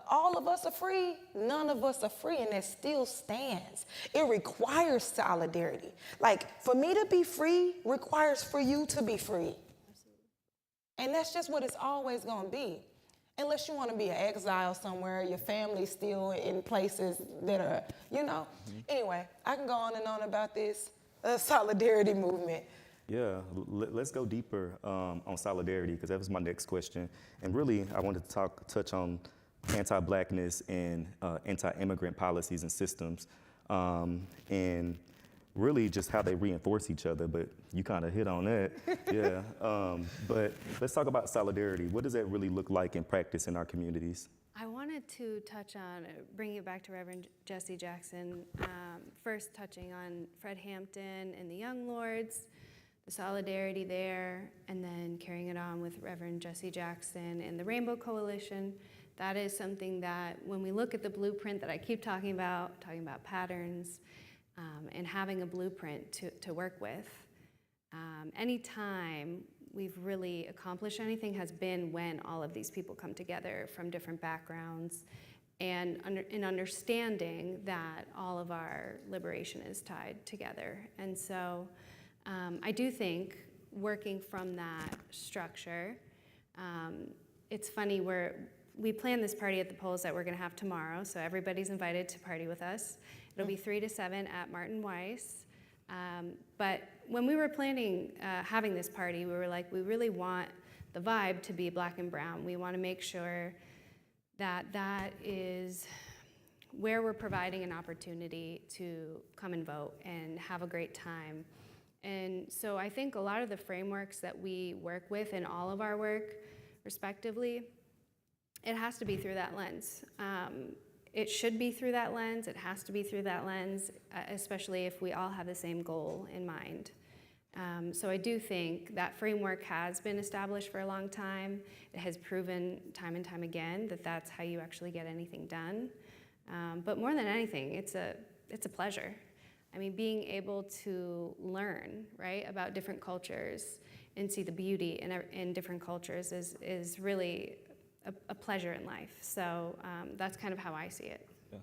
all of us are free, none of us are free, and that still stands. It requires solidarity. Like, for me to be free requires for you to be free. And that's just what it's always going to be. Unless you want to be an exile somewhere, your family's still in places that are, you know. Anyway, I can go on and on about this solidarity movement. Yeah, let's go deeper on solidarity, because that was my next question. And really, I wanted to touch on anti-Blackness and anti-immigrant policies and systems, and really just how they reinforce each other, but you kind of hit on that, yeah. But let's talk about solidarity. What does that really look like in practice in our communities? I wanted to touch on, bringing it back to Reverend Jesse Jackson, first touching on Fred Hampton and the Young Lords, the solidarity there, and then carrying it on with Reverend Jesse Jackson and the Rainbow Coalition. That is something that when we look at the blueprint that I keep talking about patterns, and having a blueprint to work with, anytime we've really accomplished anything has been when all of these people come together from different backgrounds and in understanding that all of our liberation is tied together. And so I do think working from that structure, it's funny, we planned this party at the polls that we're gonna have tomorrow, so everybody's invited to party with us. It'll be 3 to 7 at Martin Weiss. But when we were planning having this party, we were like, we really want the vibe to be Black and brown. We want to make sure that that is where we're providing an opportunity to come and vote and have a great time. And so I think a lot of the frameworks that we work with in all of our work, respectively, it has to be through that lens. It should be through that lens. It has to be through that lens, especially if we all have the same goal in mind. So I do think that framework has been established for a long time. It has proven time and time again that that's how you actually get anything done. But more than anything, it's a pleasure. I mean, being able to learn, right, about different cultures and see the beauty in different cultures is really a pleasure in life. So that's kind of how I see it. Yeah.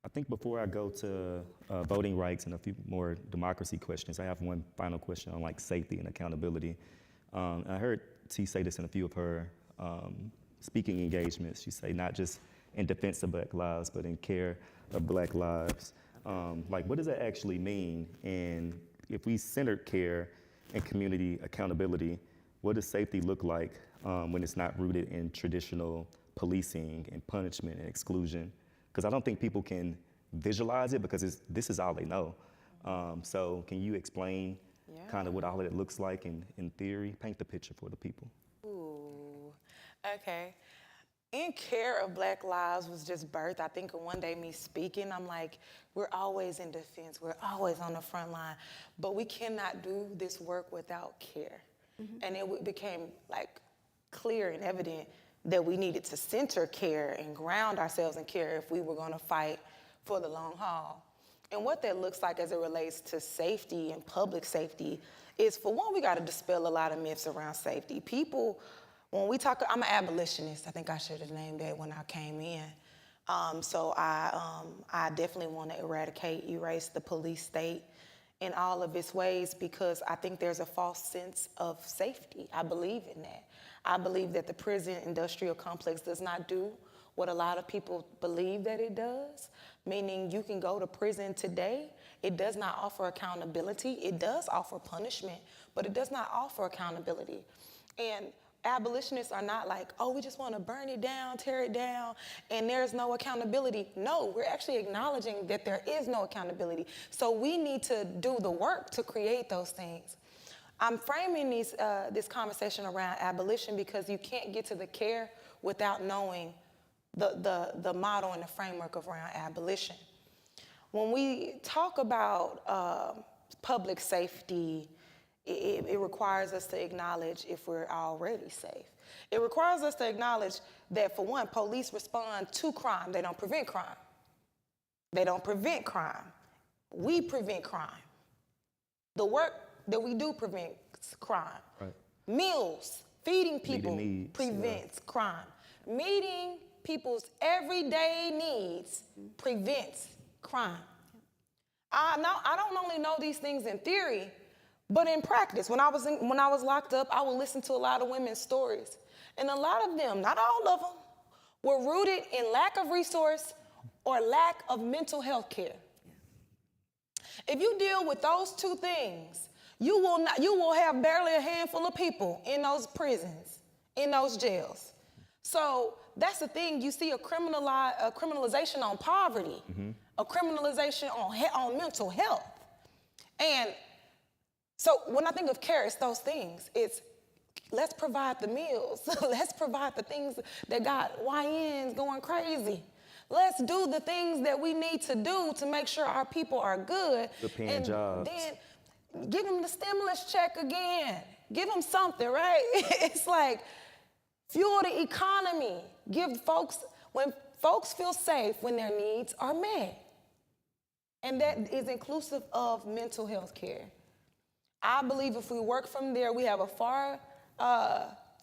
I think before I go to voting rights and a few more democracy questions, I have one final question on like safety and accountability. I heard T say this in a few of her speaking engagements. She say not just in defense of Black lives, but in care of Black lives. Like, what does that actually mean? And if we centered care and community accountability, what does safety look like when it's not rooted in traditional policing and punishment and exclusion? Because I don't think people can visualize it because this is all they know. So can you explain kind of what all of it looks like in theory? Paint the picture for the people. Ooh, okay. In care of Black lives was just birthed. I think one day me speaking, I'm like, we're always in defense. We're always on the front line. But we cannot do this work without care. Mm-hmm. And it became like clear and evident that we needed to center care and ground ourselves in care if we were going to fight for the long haul. And what that looks like as it relates to safety and public safety is, for one, we got to dispel a lot of myths around safety. People, when we talk, I'm an abolitionist. I think I should have named that when I came in. So I definitely want to erase the police state in all of its ways, because I think there's a false sense of safety. I believe in that. I believe that the prison industrial complex does not do what a lot of people believe that it does, meaning you can go to prison today. It does not offer accountability. It does offer punishment, but it does not offer accountability. And abolitionists are not like, oh, we just want to burn it down, tear it down, and there's no accountability. No, we're actually acknowledging that there is no accountability. So we need to do the work to create those things. I'm framing this conversation around abolition because you can't get to the care without knowing the model and the framework around abolition. When we talk about public safety, it requires us to acknowledge if we're already safe. It requires us to acknowledge that, for one, police respond to crime. They don't prevent crime. They don't prevent crime. We prevent crime. the work that we do prevents crime. Right. Meals, feeding people needs, prevents crime. Meeting people's everyday needs prevents crime. I don't only know these things in theory, but in practice. When I was locked up, I would listen to a lot of women's stories. And a lot of them, not all of them, were rooted in lack of resource or lack of mental health care. If you deal with those two things, you will have barely a handful of people in those prisons, in those jails. So that's the thing. You see a criminalization on poverty, a criminalization on mental health. And so when I think of care, it's those things. It's let's provide the meals. Let's provide the things that got YNs going crazy. Let's do the things that we need to do to make sure our people are good. Good paying and jobs. Then give them the stimulus check again. Give them something, right? It's like fuel the economy. When folks feel safe when their needs are met. And that is inclusive of mental health care. I believe if we work from there, we have a far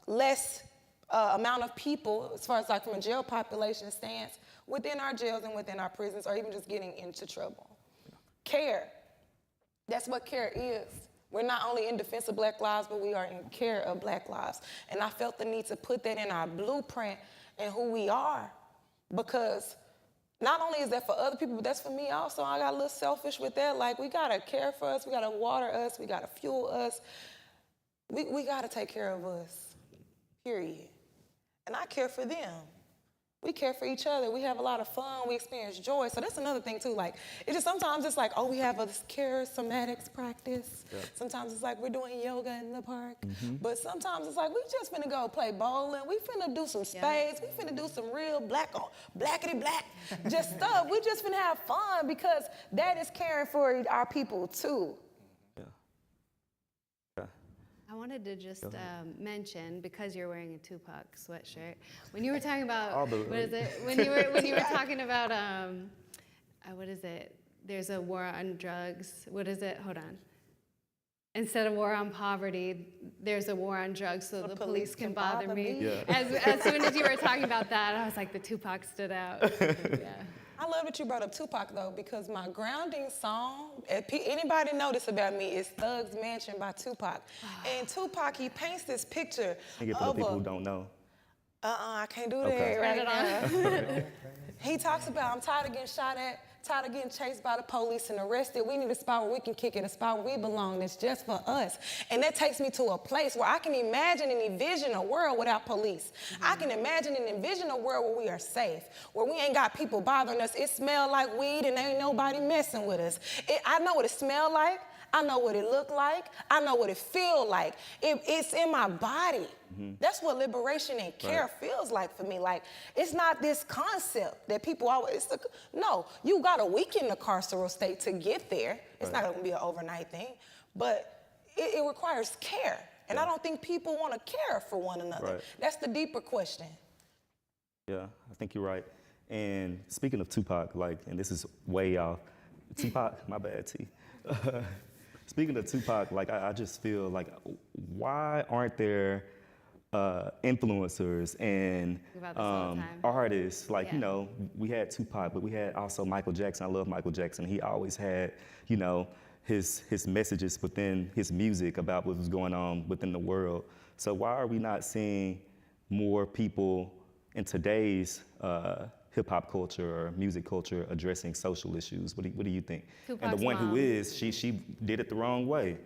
less amount of people, as far as like from a jail population stance, within our jails and within our prisons, or even just getting into trouble. Care. That's what care is. We're not only in defense of Black lives, but we are in care of Black lives. And I felt the need to put that in our blueprint and who we are, because not only is that for other people, but that's for me also. I got a little selfish with that. Like, we gotta care for us, we gotta water us, we gotta fuel us. We gotta take care of us, period. And I care for them. We care for each other. We have a lot of fun. We experience joy. So that's another thing too. Like, sometimes it's like, oh, we have a charismatics practice. Yeah. Sometimes it's like we're doing yoga in the park. But sometimes it's like we just finna go play bowling. We finna do some spades. We finna do some real blackity black just stuff. We just finna have fun, because that is caring for our people too. I wanted to just mention, because you're wearing a Tupac sweatshirt, when you were talking about what is it? When you were talking about what is it? There's a war on drugs. What is it? Hold on. Instead of war on poverty, there's a war on drugs, so the police can bother me. Yeah. As soon as you were talking about that, I was like, the Tupac stood out. Yeah. I love that you brought up Tupac, though, because my grounding song, if anybody notice about me, is Thug's Mansion by Tupac. And Tupac, he paints this picture for the people who don't know. I can't do that right now. He talks about, I'm tired of getting shot at, tired of getting chased by the police and arrested. We need a spot where we can kick it, a spot where we belong that's just for us. And that takes me to a place where I can imagine and envision a world without police. I can imagine and envision a world where we are safe, where we ain't got people bothering us. It smell like weed and ain't nobody messing with us. I know what it smell like. I know what it look like. I know what it feel like. It's in my body. That's what liberation and care feels like for me. Like, it's not this concept that people always, no, you got to weaken the carceral state to get there. It's not going to be an overnight thing, but it requires care. And I don't think people want to care for one another. That's the deeper question. Yeah, I think you're right. And speaking of Tupac, and this is way off, Tupac, my bad, T. Speaking of Tupac, I just feel like, why aren't there influencers and artists? We had Tupac, but we had also Michael Jackson. I love Michael Jackson. He always had, his messages within his music about what was going on within the world. So why are we not seeing more people in today's hip-hop culture or music culture addressing social issues? What do you think? Tupac's and the one mom. who is, she did it the wrong way.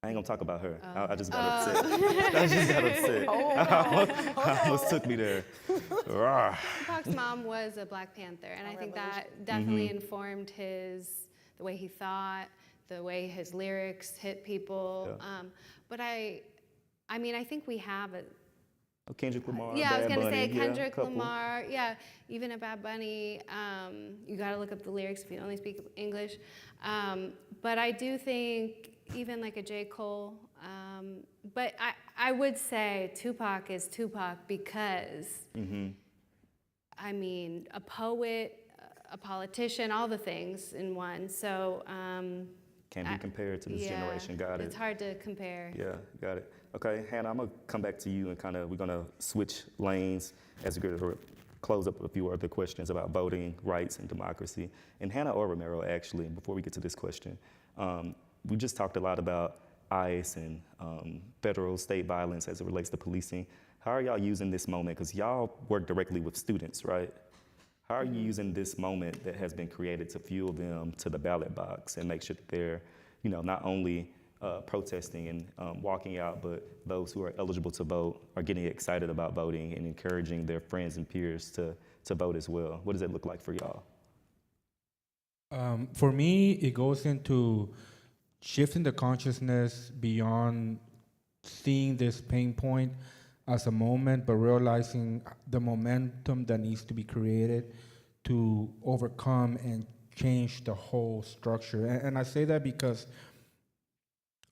I ain't gonna talk about her. I just got upset. I just got upset. I almost took me there. Tupac's mom was a Black Panther, and I think that definitely informed the way he thought, the way his lyrics hit people. Yeah. But I think we have a Kendrick Lamar. Yeah, I was gonna say Bunny, Kendrick couple. Lamar. Yeah, even a Bad Bunny. You gotta look up the lyrics if you only speak English. But I do think even like a J. Cole. But I would say Tupac is Tupac because, a poet, a politician, all the things in one. So Can't be compared to this yeah, generation. Got it. It's hard to compare. Yeah, got it. Okay, Hannah, I'm gonna come back to you and we're gonna switch lanes as we close up a few other questions about voting rights and democracy. And Hannah or Romero, actually, before we get to this question, we just talked a lot about ICE and federal state violence as it relates to policing. How are y'all using this moment? Because y'all work directly with students, right? How are you using this moment that has been created to fuel them to the ballot box and make sure that they're, not only protesting and walking out, but those who are eligible to vote are getting excited about voting and encouraging their friends and peers to vote as well? What does it look like for y'all? For me, it goes into shifting the consciousness beyond seeing this pain point as a moment, but realizing the momentum that needs to be created to overcome and change the whole structure. And I say that because,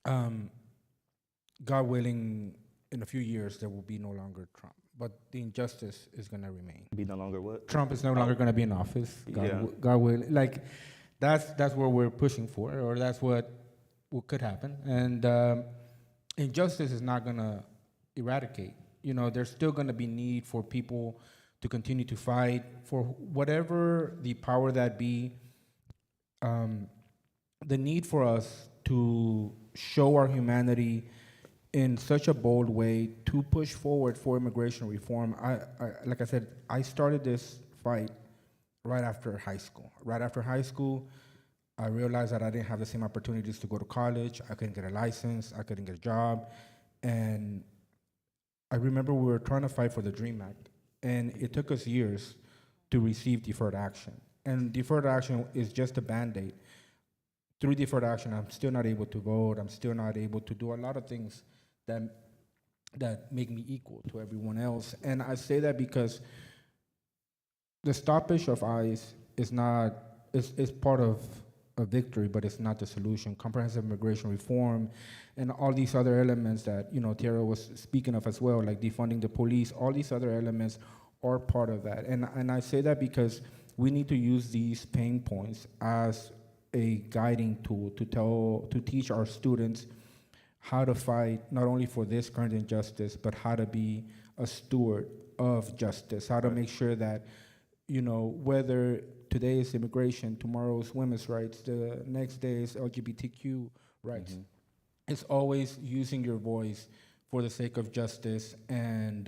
God willing, in a few years, there will be no longer Trump. But the injustice is going to remain. Be no longer what? Trump is no longer going to be in office. God willing. Like, that's what we're pushing for, or that's what could happen. And injustice is not going to eradicate. There's still going to be need for people to continue to fight for whatever the power that be. The need for us to show our humanity in such a bold way to push forward for immigration reform. Like I said, I started this fight right after high school. Right after high school, I realized that I didn't have the same opportunities to go to college. I couldn't get a license. I couldn't get a job. And I remember we were trying to fight for the DREAM Act, and it took us years to receive deferred action. And deferred action is just a Band-Aid. Through deferred action, I'm still not able to vote. I'm still not able to do a lot of things that make me equal to everyone else. And I say that because the stoppage of ICE is part of a victory, but it's not the solution. Comprehensive immigration reform and all these other elements that Tierra was speaking of as well, like defunding the police, all these other elements are part of that. And I say that because we need to use these pain points as a guiding tool to teach our students how to fight not only for this current injustice, but how to be a steward of justice, how to make sure that whether today is immigration, tomorrow is women's rights, the next day is LGBTQ rights. Mm-hmm. It's always using your voice for the sake of justice and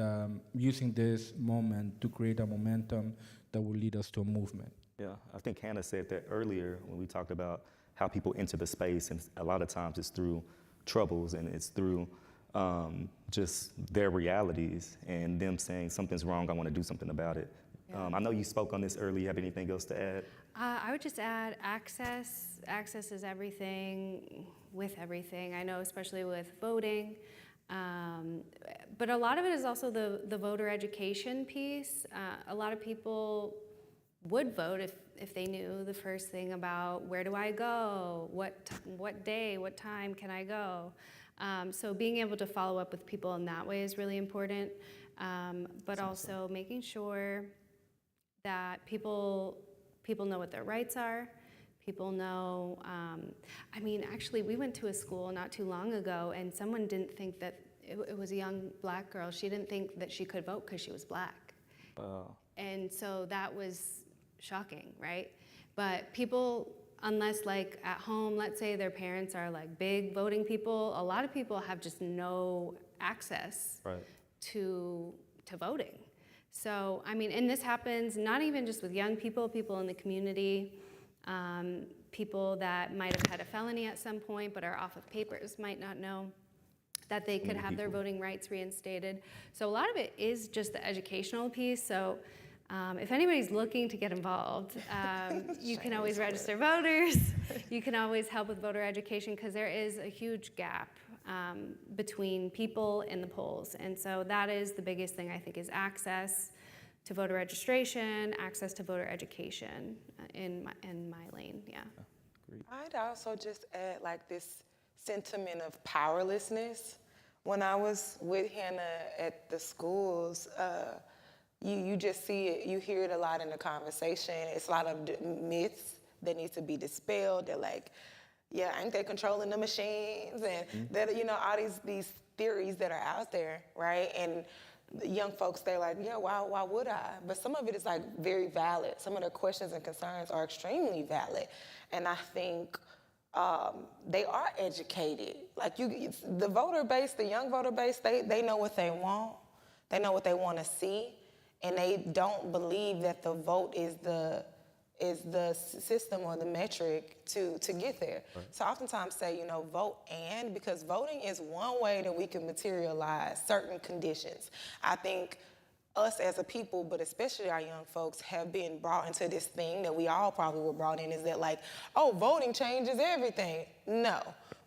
using this moment to create a momentum that will lead us to a movement. Yeah, I think Hannah said that earlier when we talked about how people enter the space, and a lot of times it's through troubles and it's through just their realities and them saying something's wrong, I want to do something about it. Yeah. I know you spoke on this earlier. You have anything else to add? I would just add access. Access is everything with everything. I know, especially with voting. But a lot of it is also the voter education piece. A lot of people would vote if they knew the first thing about where do I go, what day, what time can I go. So being able to follow up with people in that way is really important. But also making sure that people know what their rights are. People know, actually we went to a school not too long ago and someone didn't think that, it was a young black girl, she didn't think that she could vote because she was black. And so that was shocking, right? But people, unless like at home, let's say their parents are like big voting people, a lot of people have just no access to voting. So, and this happens not even just with young people in the community, people that might have had a felony at some point but are off of papers might not know that they could have their voting rights reinstated. So a lot of it is just the educational piece. So if anybody's looking to get involved, you can always register voters. You can always help with voter education because there is a huge gap between people in the polls. And so that is the biggest thing I think is access to voter registration, access to voter education in my lane, yeah. I'd also just add like this sentiment of powerlessness. When I was with Hannah at the schools, you just see it, you hear it a lot in the conversation. It's a lot of myths that need to be dispelled. That like, yeah, ain't they controlling the machines and that, you know, all these theories that are out there, right? And the young folks, they're like, yeah, why would I? But some of it is like very valid. Some of their questions and concerns are extremely valid. And I think they are educated. Like the voter base, the young voter base, they know what they want. They know what they want to see. And they don't believe that the vote is the system or the metric to get there. Right. So I oftentimes say, you know, vote because voting is one way that we can materialize certain conditions. I think us as a people, but especially our young folks, have been brought into this thing that we all probably were brought in, is that like, oh, voting changes everything. No,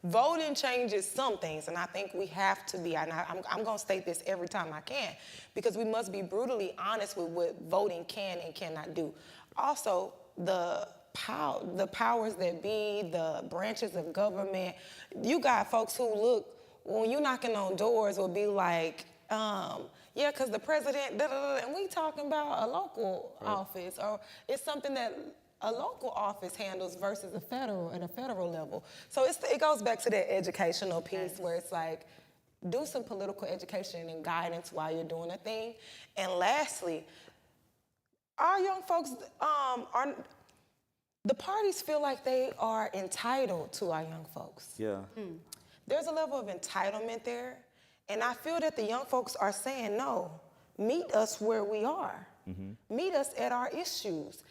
voting changes some things, and I think we have to be, and I'm gonna state this every time I can, because we must be brutally honest with what voting can and cannot do. Also, the powers that be, the branches of government, you got folks who look, when you knocking on doors, will be like, yeah, because the president, and we talking about a local office, or it's something that a local office handles versus at a federal level. So it goes back to that educational piece where it's like, do some political education and guidance while you're doing a thing. And lastly, our young folks the parties feel like they are entitled to our young folks. Yeah. There's a level of entitlement there. And I feel that the young folks are saying, no, meet us where we are. Meet us at our issues.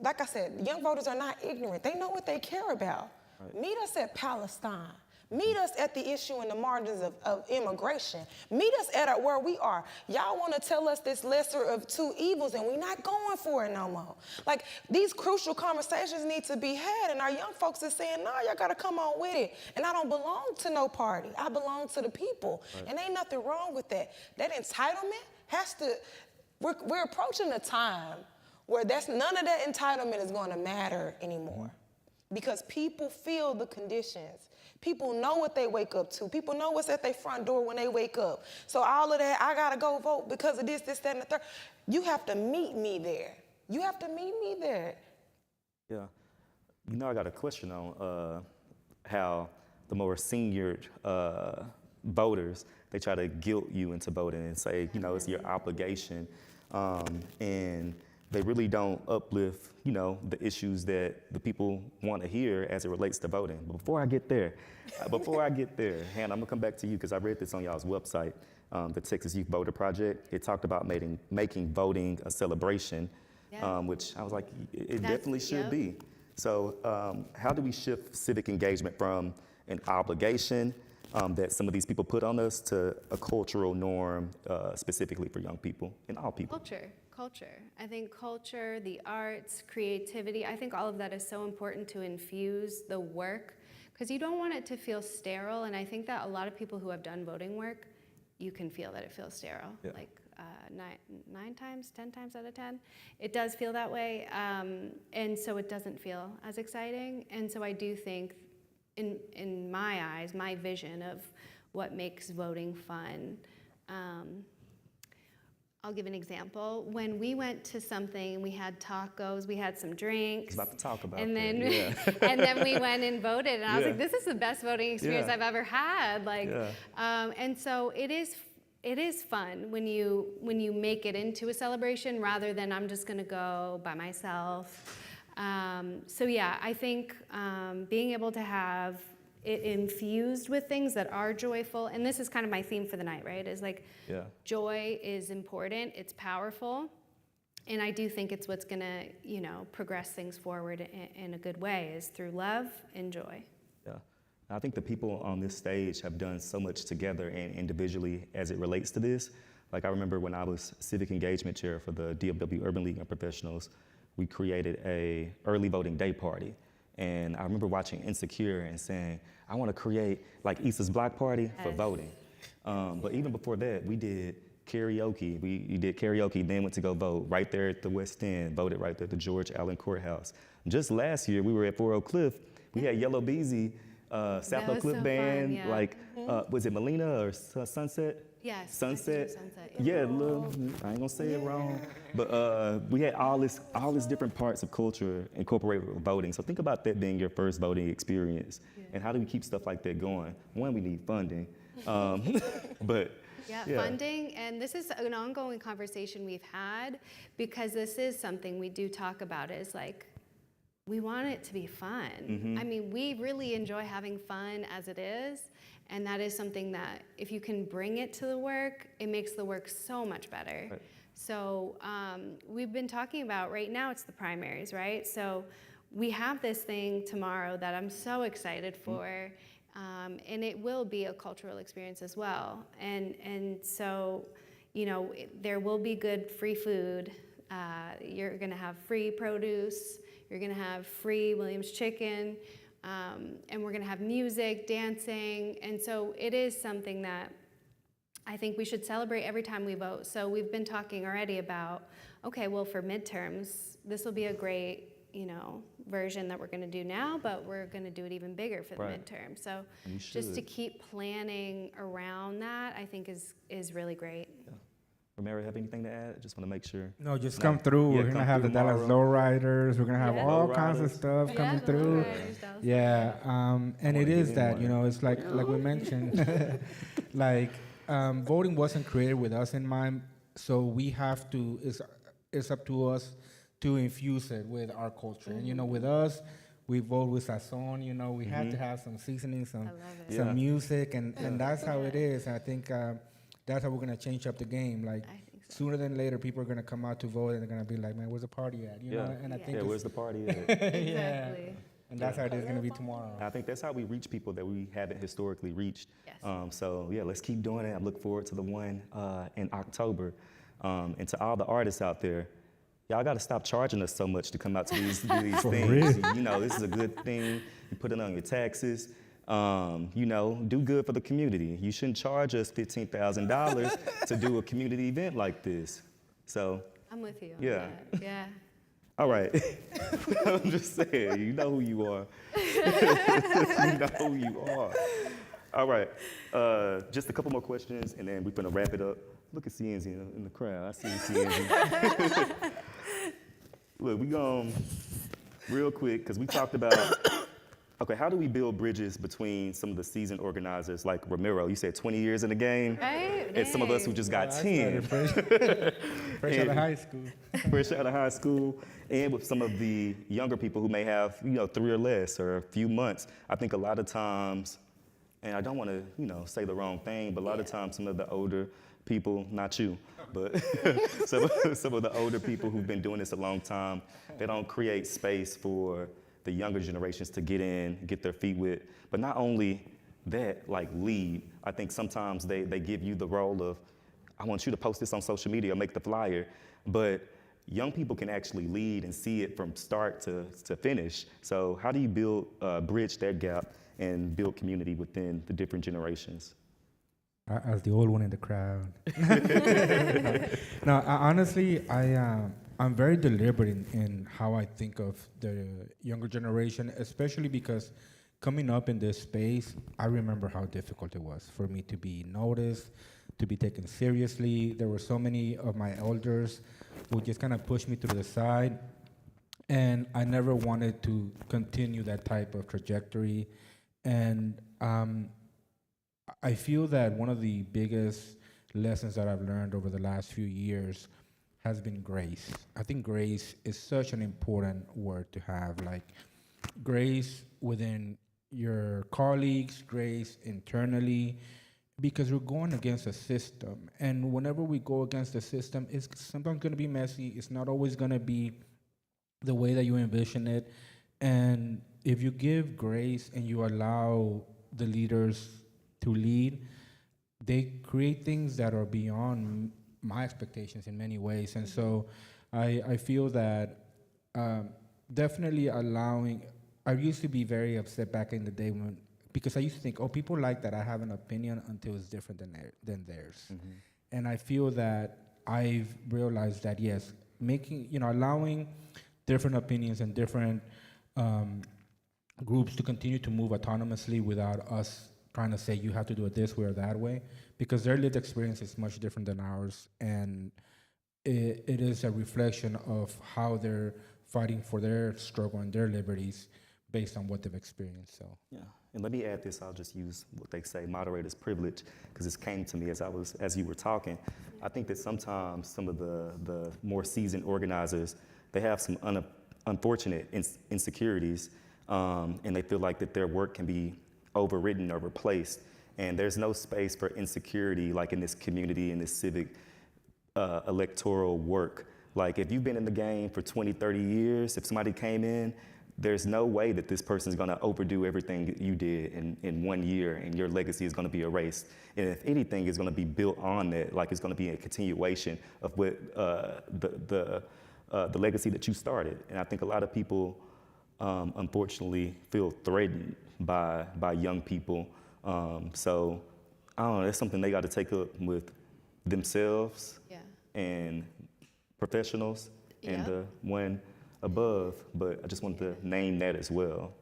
Like I said, young voters are not ignorant. They know what they care about. Right. Meet us at Palestine. Meet us at the issue in the margins of immigration. Meet us at where we are. Y'all want to tell us this lesser of two evils, and we're not going for it no more. Like, these crucial conversations need to be had, and our young folks are saying, nah, y'all got to come on with it. And I don't belong to no party. I belong to the people. Right. And ain't nothing wrong with that. That entitlement has to, we're approaching a time where none of that entitlement is going to matter anymore. Because people feel the conditions. People know what they wake up to. People know what's at their front door when they wake up. So all of that, I gotta go vote because of this, that, and the third. You have to meet me there. You have to meet me there. Yeah. You know, I got a question on how the more senior voters, they try to guilt you into voting and say, you know, it's your obligation. And they really don't uplift, you know, the issues that the people want to hear as it relates to voting. But before I get there, Hannah, I'm gonna come back to you because I read this on y'all's website, the Texas Youth Voter Project. It talked about making voting a celebration, which I was like, it definitely should be. So how do we shift civic engagement from an obligation that some of these people put on us to a cultural norm specifically for young people and all people? Culture. I think culture, the arts, creativity, I think all of that is so important to infuse the work because you don't want it to feel sterile. And I think that a lot of people who have done voting work, you can feel that it feels sterile. Yeah. Like 10 times out of 10, it does feel that way. And so it doesn't feel as exciting. And so I do think in my eyes, my vision of what makes voting fun, I'll give an example. When we went to something, we had tacos, we had some drinks. I was about to talk about and then, that. and then we went and voted, and I was like, this is the best voting experience I've ever had. Like, and so it is fun when you make it into a celebration rather than I'm just gonna go by myself. So yeah, I think being able to have it infused with things that are joyful, and this is kind of my theme for the night, right? Is like, joy is important, it's powerful, and I do think it's what's gonna, you know, progress things forward in a good way, is through love and joy. Yeah, I think the people on this stage have done so much together and individually as it relates to this. Like I remember when I was civic engagement chair for the DFW Urban League of Professionals, we created a early voting day party. And I remember watching Insecure and saying, I want to create like Issa's block party for voting. But even before that, we did karaoke. We did karaoke, then went to go vote right there at the West End, voted right there at the George Allen Courthouse. Just last year, we were at 4 Oak Cliff. We had Yellow Beezy, South Oak Cliff Band, like, was it Melina or Sunset? Yes. Sunset. Sunset, Yeah, little, I ain't gonna say it wrong, but we had all this different parts of culture incorporated with voting. So think about that being your first voting experience, and how do we keep stuff like that going? One, we need funding, but funding, and this is an ongoing conversation we've had because this is something we do talk about. Is like we want it to be fun. I mean, we really enjoy having fun as it is. And that is something that if you can bring it to the work, it makes the work so much better. Right. So we've been talking about, right now it's the primaries, right? So we have this thing tomorrow that I'm so excited for, and it will be a cultural experience as well. And so, you know, there will be good free food. You're gonna have free produce. You're gonna have free Williams chicken. And we're gonna have music, dancing, and so it is something that I think we should celebrate every time we vote. So we've been talking already about, okay, well for midterms, this will be a great, you know, version that we're gonna do now, but we're gonna do it even bigger for the midterm. So just to keep planning around that, I think is really great. Yeah. Romero, have anything to add? Just want to make sure. No, just come through. We're going to have the Dallas Lowriders. We're going to have all kinds of stuff coming through. Yeah, and it is that, you know, it's like we mentioned, like voting wasn't created with us in mind, so we have to, it's up to us to infuse it with our culture. And, you know, with us, we vote with sazon, you know, we have to have some seasoning, some music, and that's how it is. I think that's how we're going to change up the game. Like, sooner than later, people are going to come out to vote, and they're going to be like, man, where's the party at? You know? And I think where's the party at? Exactly. And that's how it is going to be tomorrow. I think that's how we reach people that we haven't historically reached. Yes. So, yeah, let's keep doing it. I look forward to the one in October. And to all the artists out there, y'all got to stop charging us so much to come out to these things. You know, this is a good thing. You put it on your taxes. You know, do good for the community. You shouldn't charge us $15,000 to do a community event like this. So I'm with you. Yeah. Yeah. All right. I'm just saying, you know who you are. You know who you are. All right. Just a couple more questions, and then we're gonna wrap it up. Look at CNZ in the crowd. I see CNZ. Look, we going real quick because we talked about. Okay, how do we build bridges between some of the seasoned organizers like Romero? You said 20 years in the game, right? And some of us who just got 10. Fresh out of high school. Fresh out of high school, and with some of the younger people who may have, you know, 3 or less or a few months. I think a lot of times, and I don't want to, you know, say the wrong thing, but a lot of times some of the older people, not you, but some of the older people who've been doing this a long time, they don't create space for the younger generations to get in, get their feet wet. But not only that, like lead, I think sometimes they give you the role of, I want you to post this on social media or make the flyer, but young people can actually lead and see it from start to finish. So how do you bridge that gap and build community within the different generations? As the old one in the crowd. No, honestly, I'm very deliberate in how I think of the younger generation, especially because coming up in this space, I remember how difficult it was for me to be noticed, to be taken seriously. There were so many of my elders who just kind of pushed me to the side, and I never wanted to continue that type of trajectory. And I feel that one of the biggest lessons that I've learned over the last few years has been grace. I think grace is such an important word to have, like grace within your colleagues, grace internally, because we're going against a system. And whenever we go against the system, it's sometimes gonna be messy. It's not always gonna be the way that you envision it. And if you give grace and you allow the leaders to lead, they create things that are beyond my expectations in many ways. And so I feel that definitely allowing, I used to be very upset back in the day because I used to think, oh, people like that I have an opinion until it's different than theirs. Mm-hmm. And I feel that I've realized that, yes, allowing different opinions and different groups to continue to move autonomously without us trying to say you have to do it this way or that way, because their lived experience is much different than ours, and it is a reflection of how they're fighting for their struggle and their liberties based on what they've experienced. So Yeah, and let me add this. I'll just use what they say, moderator's privilege, because this came to me as you were talking. I think that sometimes some of the more seasoned organizers, they have some unfortunate insecurities, and they feel like that their work can be overridden or replaced. And there's no space for insecurity like in this community, in this civic electoral work. Like if you've been in the game for 20, 30 years, if somebody came in, there's no way that this person's gonna overdo everything that you did in 1 year, and your legacy is gonna be erased. And if anything is gonna be built on that, like it's gonna be a continuation of what the legacy that you started. And I think a lot of people, unfortunately, feel threatened by young people. So I don't know, that's something they gotta take up with themselves and professionals and the one above, but I just wanted to name that as well.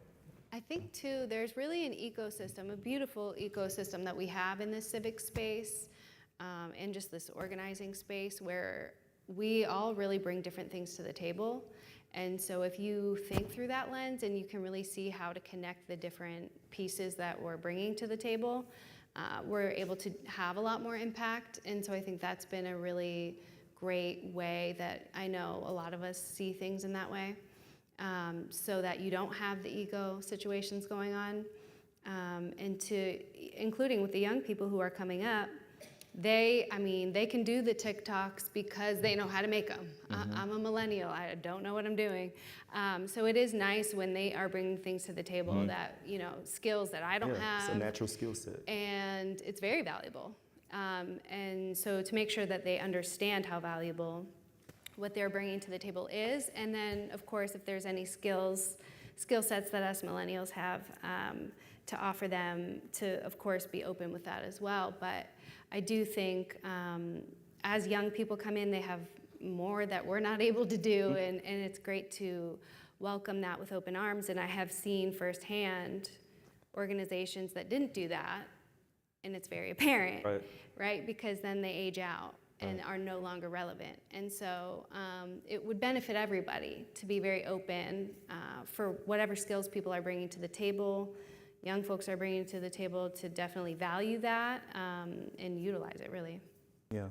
I think too, there's really an ecosystem, a beautiful ecosystem that we have in this civic space and just this organizing space where we all really bring different things to the table. And so if you think through that lens and you can really see how to connect the different pieces that we're bringing to the table, we're able to have a lot more impact. And so I think that's been a really great way that I know a lot of us see things in that way, so that you don't have the ego situations going on, and including with the young people who are coming up, they can do the TikToks because they know how to make them. I'm a millennial, I don't know what I'm doing. So it is nice when they are bringing things to the table that, skills that I don't have. It's a natural skill set. And it's very valuable. And so to make sure that they understand how valuable what they're bringing to the table is, and then of course if there's any skill sets that us millennials have to offer them, to of course be open with that as well. But I do think as young people come in, they have more that we're not able to do, and it's great to welcome that with open arms. And I have seen firsthand organizations that didn't do that, and it's very apparent, right? Because then they age out and are no longer relevant. And so it would benefit everybody to be very open for whatever skills people are bringing to the table, young folks are bringing to the table, to definitely value that and utilize it, really. Yeah.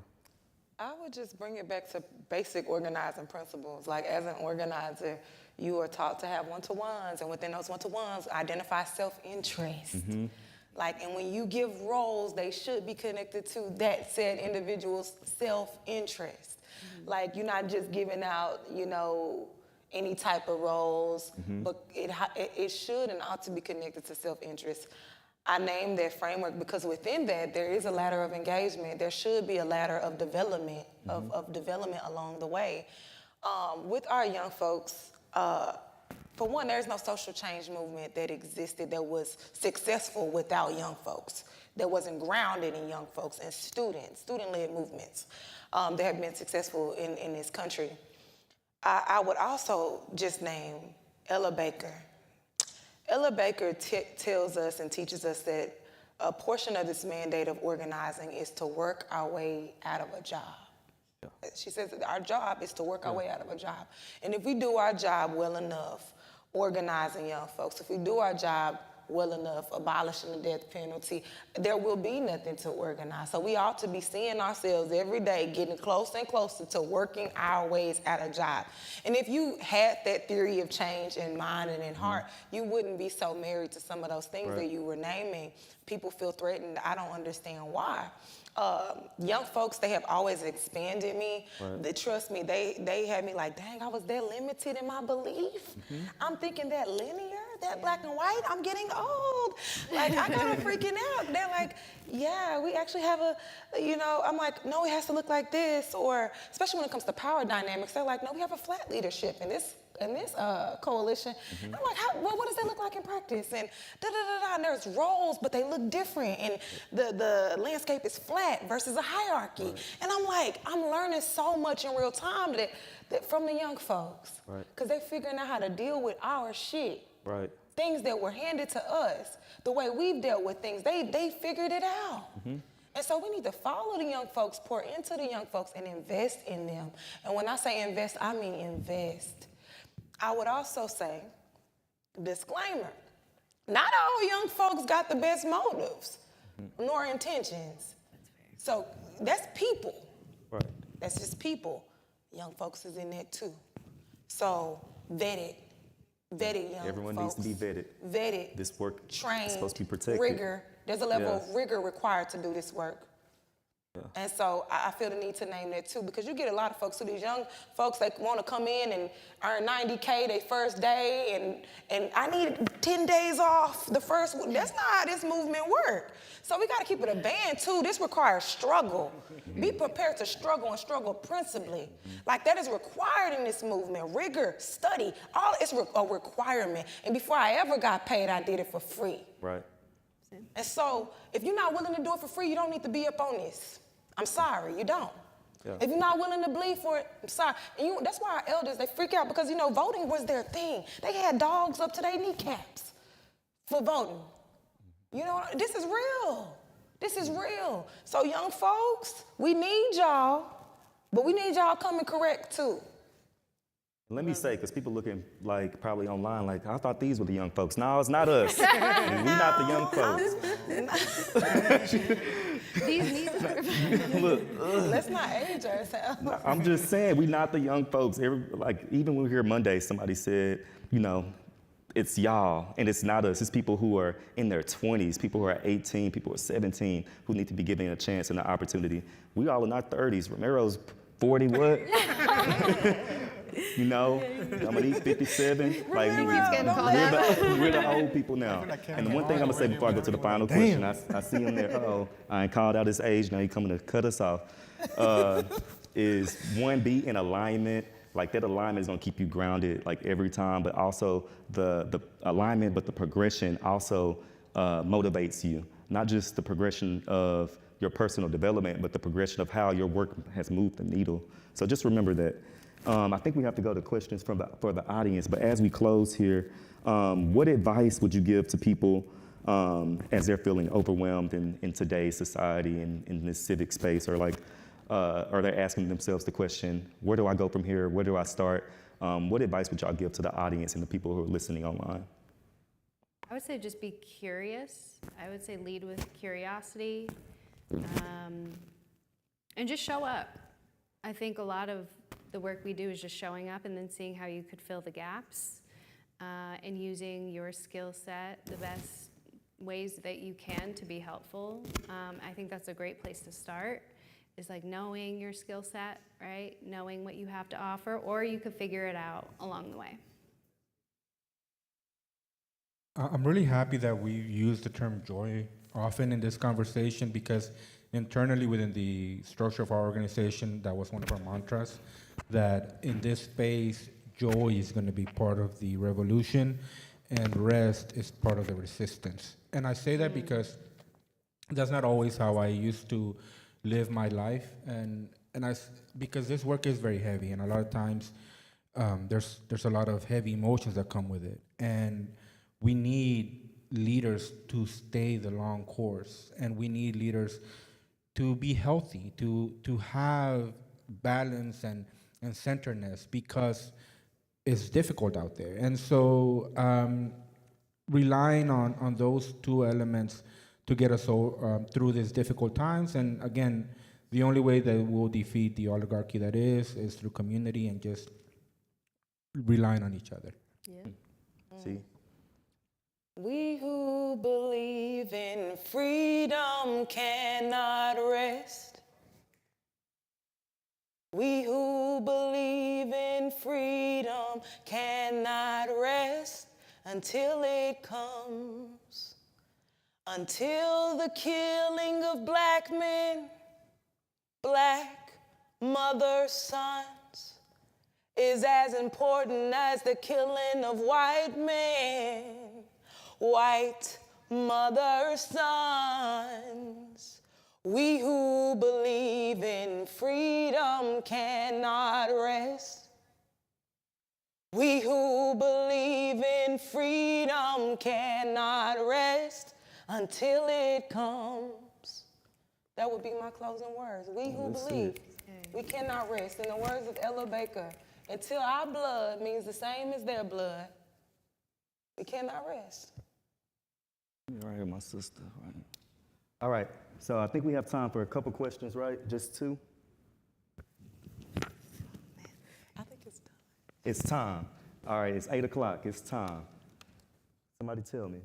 I would just bring it back to basic organizing principles. Like as an organizer, you are taught to have one-to-ones, and within those one-to-ones, identify self-interest. And when you give roles, they should be connected to that said individual's self-interest. Like you're not just giving out, any type of roles, but it should and ought to be connected to self-interest. I named that framework because within that, there is a ladder of engagement. There should be a ladder of development, of development along the way. With our young folks, for one, there's no social change movement that existed that was successful without young folks, that wasn't grounded in young folks and student-led movements that have been successful in this country. I would also just name Ella Baker. Ella Baker tells us and teaches us that a portion of this mandate of organizing is to work our way out of a job. She says that our job is to work our way out of a job. And if we do our job well enough, organizing young folks, if we do our job well enough, abolishing the death penalty, there will be nothing to organize. So we ought to be seeing ourselves every day getting closer and closer to working our ways out of job. And if you had that theory of change in mind and in heart, you wouldn't be so married to some of those things that you were naming. People feel threatened. I don't understand why. Young folks, they have always expanded me. They trust me. They had me like, dang, I was that limited in my belief. I'm thinking that linear, that black and white, I'm getting old. Like, I got them freaking out. They're like, yeah, we actually have I'm like, no, it has to look like this. Or, especially when it comes to power dynamics, they're like, no, we have a flat leadership in this coalition. I'm like, what does that look like in practice? And and there's roles, but they look different. And the landscape is flat versus a hierarchy. And I'm like, I'm learning so much in real time that from the young folks. Because they're figuring out how to deal with our shit. things that were handed to us, the way we've dealt with things, they figured it out. And so we need to follow the young folks, pour into the young folks, and invest in them. And when I say invest, I mean invest. I would also say, disclaimer, not all young folks got the best motives nor intentions. So that's people. Right. That's just people. Young folks is in that too. So vetted young Everyone folks. needs to be vetted. Vetted. This work trained, is supposed to be protected. rigor. There's a level Yes. of rigor required to do this work. And so I feel the need to name that too, because you get a lot of folks, so these young folks, they want to come in and earn 90K their first day, and I need 10 days off the first. That's not how this movement works. So we got to keep it a band too. This requires struggle. Be prepared to struggle and struggle principally. Like that is required in this movement. Rigor, study, all it's a requirement. And before I ever got paid, I did it for free. Right. And so, if you're not willing to do it for free, you don't need to be up on this. I'm sorry, you don't. Yeah. If you're not willing to bleed for it, I'm sorry. And that's why our elders, they freak out because, voting was their thing. They had dogs up to their kneecaps for voting. This is real. This is real. So, young folks, we need y'all, but we need y'all coming correct too. Let me say, because people looking like probably online, like, I thought these were the young folks. No, it's not us. We're not the young folks. These needs are. Look, Let's not age ourselves. I'm just saying, we're not the young folks. Even when we were here Monday, somebody said, it's y'all, and it's not us. It's people who are in their 20s, people who are 18, people who are 17, who need to be given a chance and an opportunity. We all in our 30s. Romero's 40 what? Dominique 57. Like we're the old people now. And the one thing I'm gonna say before I go to the final question, I see him there. I ain't called out his age. Now he coming to cut us off. Is one, be in alignment. Like that alignment is gonna keep you grounded like every time. But also the alignment, but the progression also motivates you. Not just the progression of your personal development, but the progression of how your work has moved the needle. So just remember that. I think we have to go to questions for the audience, but as we close here, what advice would you give to people as they're feeling overwhelmed in today's society and in this civic space, or they're asking themselves the question, where do I go from here? Where do I start? What advice would y'all give to the audience and the people who are listening online? I would say just be curious. I would say lead with curiosity, and just show up. I think a lot of the work we do is just showing up and then seeing how you could fill the gaps, and using your skill set the best ways that you can to be helpful. I think that's a great place to start, is like knowing your skill set, right? Knowing what you have to offer, or you could figure it out along the way. I'm really happy that we use the term joy often in this conversation, because internally within the structure of our organization, that was one of our mantras, that in this space, joy is going to be part of the revolution and rest is part of the resistance. And I say that because that's not always how I used to live my life, because this work is very heavy, and a lot of times there's a lot of heavy emotions that come with it, and we need leaders to stay the long course, and we need leaders to be healthy, to have balance and centeredness, because it's difficult out there. And so relying on those two elements to get us through these difficult times. And again, the only way that we'll defeat the oligarchy that is through community and just relying on each other. Yeah. See? We who believe in freedom cannot rest. We who believe in freedom cannot rest until it comes. Until the killing of black men, black mothers' sons, is as important as the killing of white men, white mothers' sons. We who believe in freedom cannot rest We who believe in freedom cannot rest until it comes. That would be my closing words. We who believe, we cannot rest. In the words of Ella Baker, until our blood means the same as their blood, we cannot rest. Right here, my sister. Right. All right, so I think we have time for a couple questions, right? Just two? I think it's done. It's time. All right, it's 8 o'clock. It's time. Somebody tell me.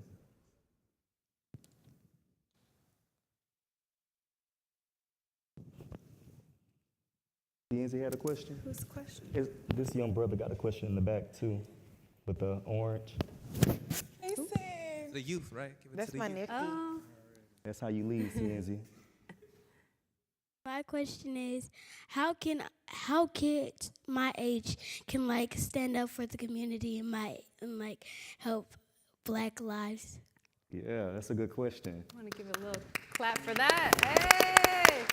Yancy had a question? Who's the question? This young brother got a question in the back, too, with the orange. He said, The youth, right? Give it that's to the my youth. nephew. That's how you lead, Yancy. My question is, how kids my age can like stand up for the community and like help Black lives? Yeah, that's a good question. I want to give a little clap for that. Hey!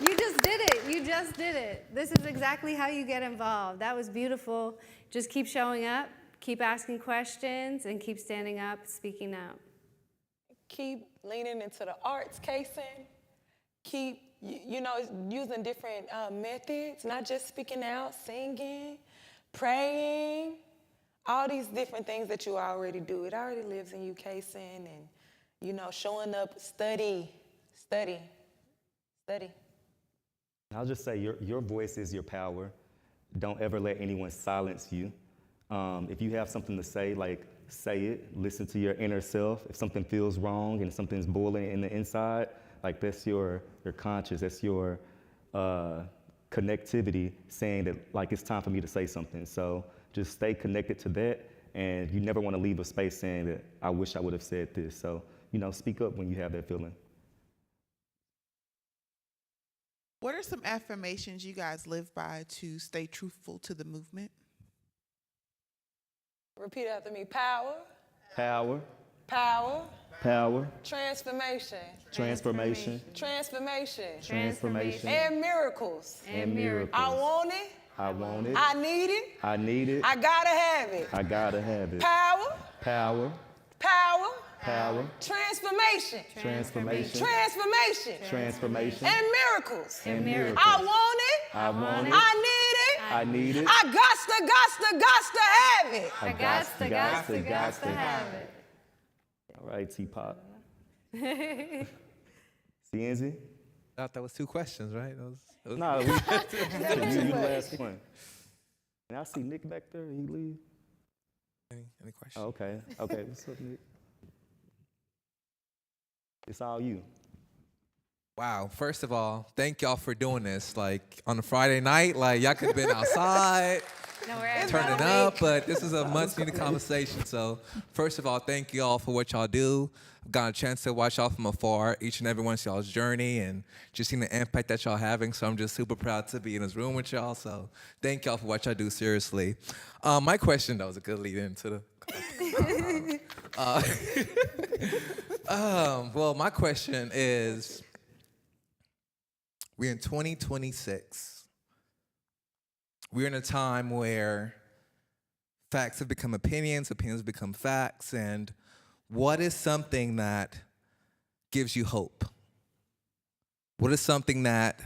You just did it. You just did it. This is exactly how you get involved. That was beautiful. Just keep showing up, keep asking questions, and keep standing up, speaking out. Keep leaning into the arts, Kason. Keep, using different methods, not just speaking out, singing, praying, all these different things that you already do. It already lives in you, Kason, and, showing up, study. I'll just say your voice is your power. Don't ever let anyone silence you. If you have something to say, say it. Listen to your inner self. If something feels wrong and something's boiling in the inside, that's your conscience. That's your connectivity saying that it's time for me to say something. So just stay connected to that, and you never want to leave a space saying that I wish I would have said this. So speak up when you have that feeling. What are some affirmations you guys live by to stay truthful to the movement? Repeat after me. Power. Power. Power. Power. Transformation. Transformation. Transformation. Transformation. And miracles. And miracles. I want it. I want it. I need it. I need it. I gotta have it. I gotta have it. Power. Power. Power. Power. Transformation. Transformation. Transformation. Transformation. And miracles. And miracles. I want it. I want it. I need it. I need it. I gots to have it. I gots to have it. All right, T-Pop. Cienzi? I thought that was two questions, right? That was No, you the last one. And I see Nick back there. He leave. Any questions? Oh, okay. Okay. What's up, Nick? It's all you. Wow. First of all, thank y'all for doing this. On a Friday night, y'all could have been outside, turning up, but this is a much-needed conversation. So, first of all, thank y'all for what y'all do. I've gotten a chance to watch y'all from afar, each and every one of y'all's journey, and just seeing the impact that y'all having. So I'm just super proud to be in this room with y'all. So thank y'all for what y'all do, seriously. My question, that was a good lead into the well, my question is, we're in 2026. We're in a time where facts have become opinions, opinions become facts, and what is something that gives you hope? What is something that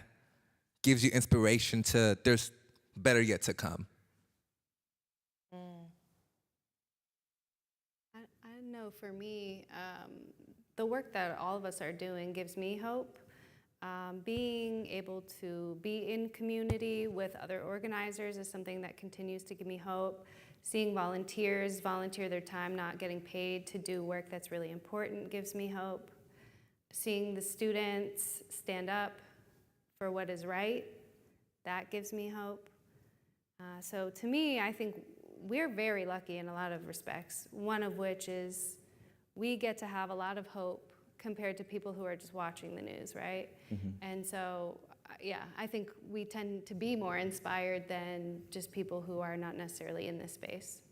gives you inspiration to there's better yet to come? I know for me, the work that all of us are doing gives me hope. Being able to be in community with other organizers is something that continues to give me hope. Seeing volunteers volunteer their time not getting paid to do work that's really important gives me hope. Seeing the students stand up for what is right, that gives me hope. So to me, I think we're very lucky in a lot of respects, one of which is we get to have a lot of hope compared to people who are just watching the news, right? Mm-hmm. And so, yeah, I think we tend to be more inspired than just people who are not necessarily in this space.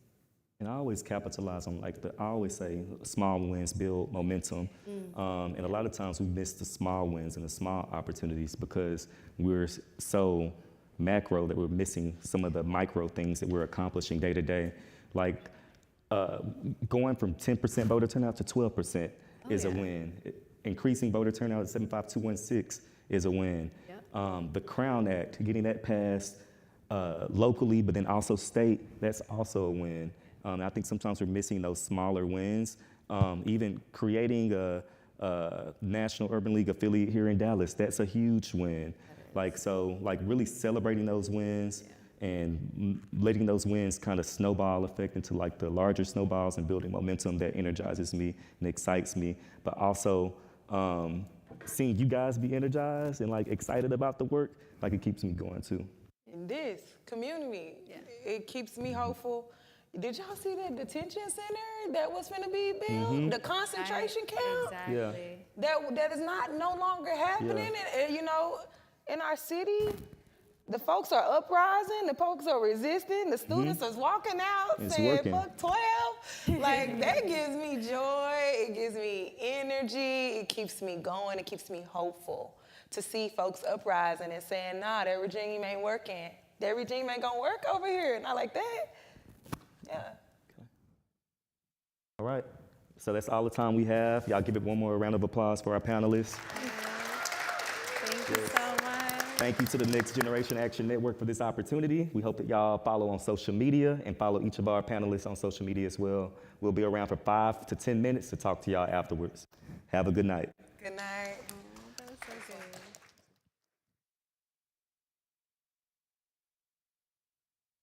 And I always capitalize on, I always say, small wins build momentum. And a lot of times we miss the small wins and the small opportunities because we're so macro that we're missing some of the micro things that we're accomplishing day to day. Like going from 10% voter turnout to 12% is a win. Increasing voter turnout at 75216 is a win. Yep. The Crown Act, getting that passed locally, but then also state, that's also a win. I think sometimes we're missing those smaller wins. Even creating a National Urban League affiliate here in Dallas, that's a huge win. Like really celebrating those wins and letting those wins kind of snowball effect into like the larger snowballs and building momentum that energizes me and excites me. But also seeing you guys be energized and like excited about the work, like it keeps me going too. And this community, it keeps me hopeful. Did y'all see that detention center that was finna be built? The concentration camp? Exactly. That is no longer happening. And, you know, in our city, the folks are uprising, the folks are resisting, the students are walking out saying, fuck 12. Like, that gives me joy, it gives me energy, it keeps me going, it keeps me hopeful to see folks uprising and saying, nah, that regime ain't working. That regime ain't gonna work over here, not like that. Yeah. Okay. All right, so that's all the time we have. Y'all give it one more round of applause for our panelists. Thank you so much. Thank you to the Next Generation Action Network for this opportunity. We hope that y'all follow on social media and follow each of our panelists on social media as well. We'll be around for 5 to 10 minutes to talk to y'all afterwards. Have a good night. Good night. That was so good.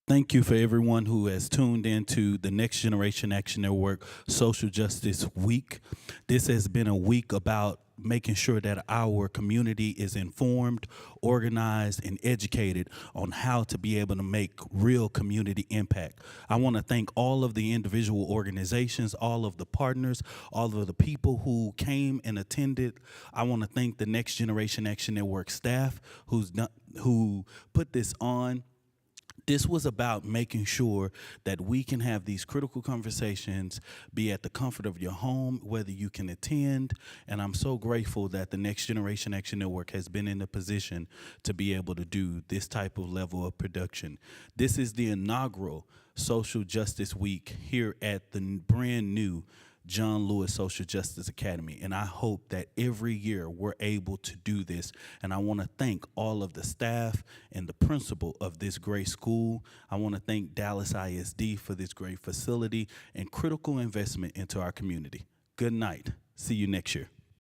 Thank you for everyone who has tuned into the Next Generation Action Network Social Justice Week. This has been a week about making sure that our community is informed, organized, and educated on how to be able to make real community impact. I want to thank all of the individual organizations, all of the partners, all of the people who came and attended. I want to thank the Next Generation Action Network staff who put this on. This was about making sure that we can have these critical conversations, be at the comfort of your home, whether you can attend. And I'm so grateful that the Next Generation Action Network has been in a position to be able to do this type of level of production. This is the inaugural Social Justice Week here at the brand new John Lewis Social Justice Academy, and I hope that every year we're able to do this. And I want to thank all of the staff and the principal of this great school. I want to thank Dallas ISD for this great facility and critical investment into our community. Good night. See you next year.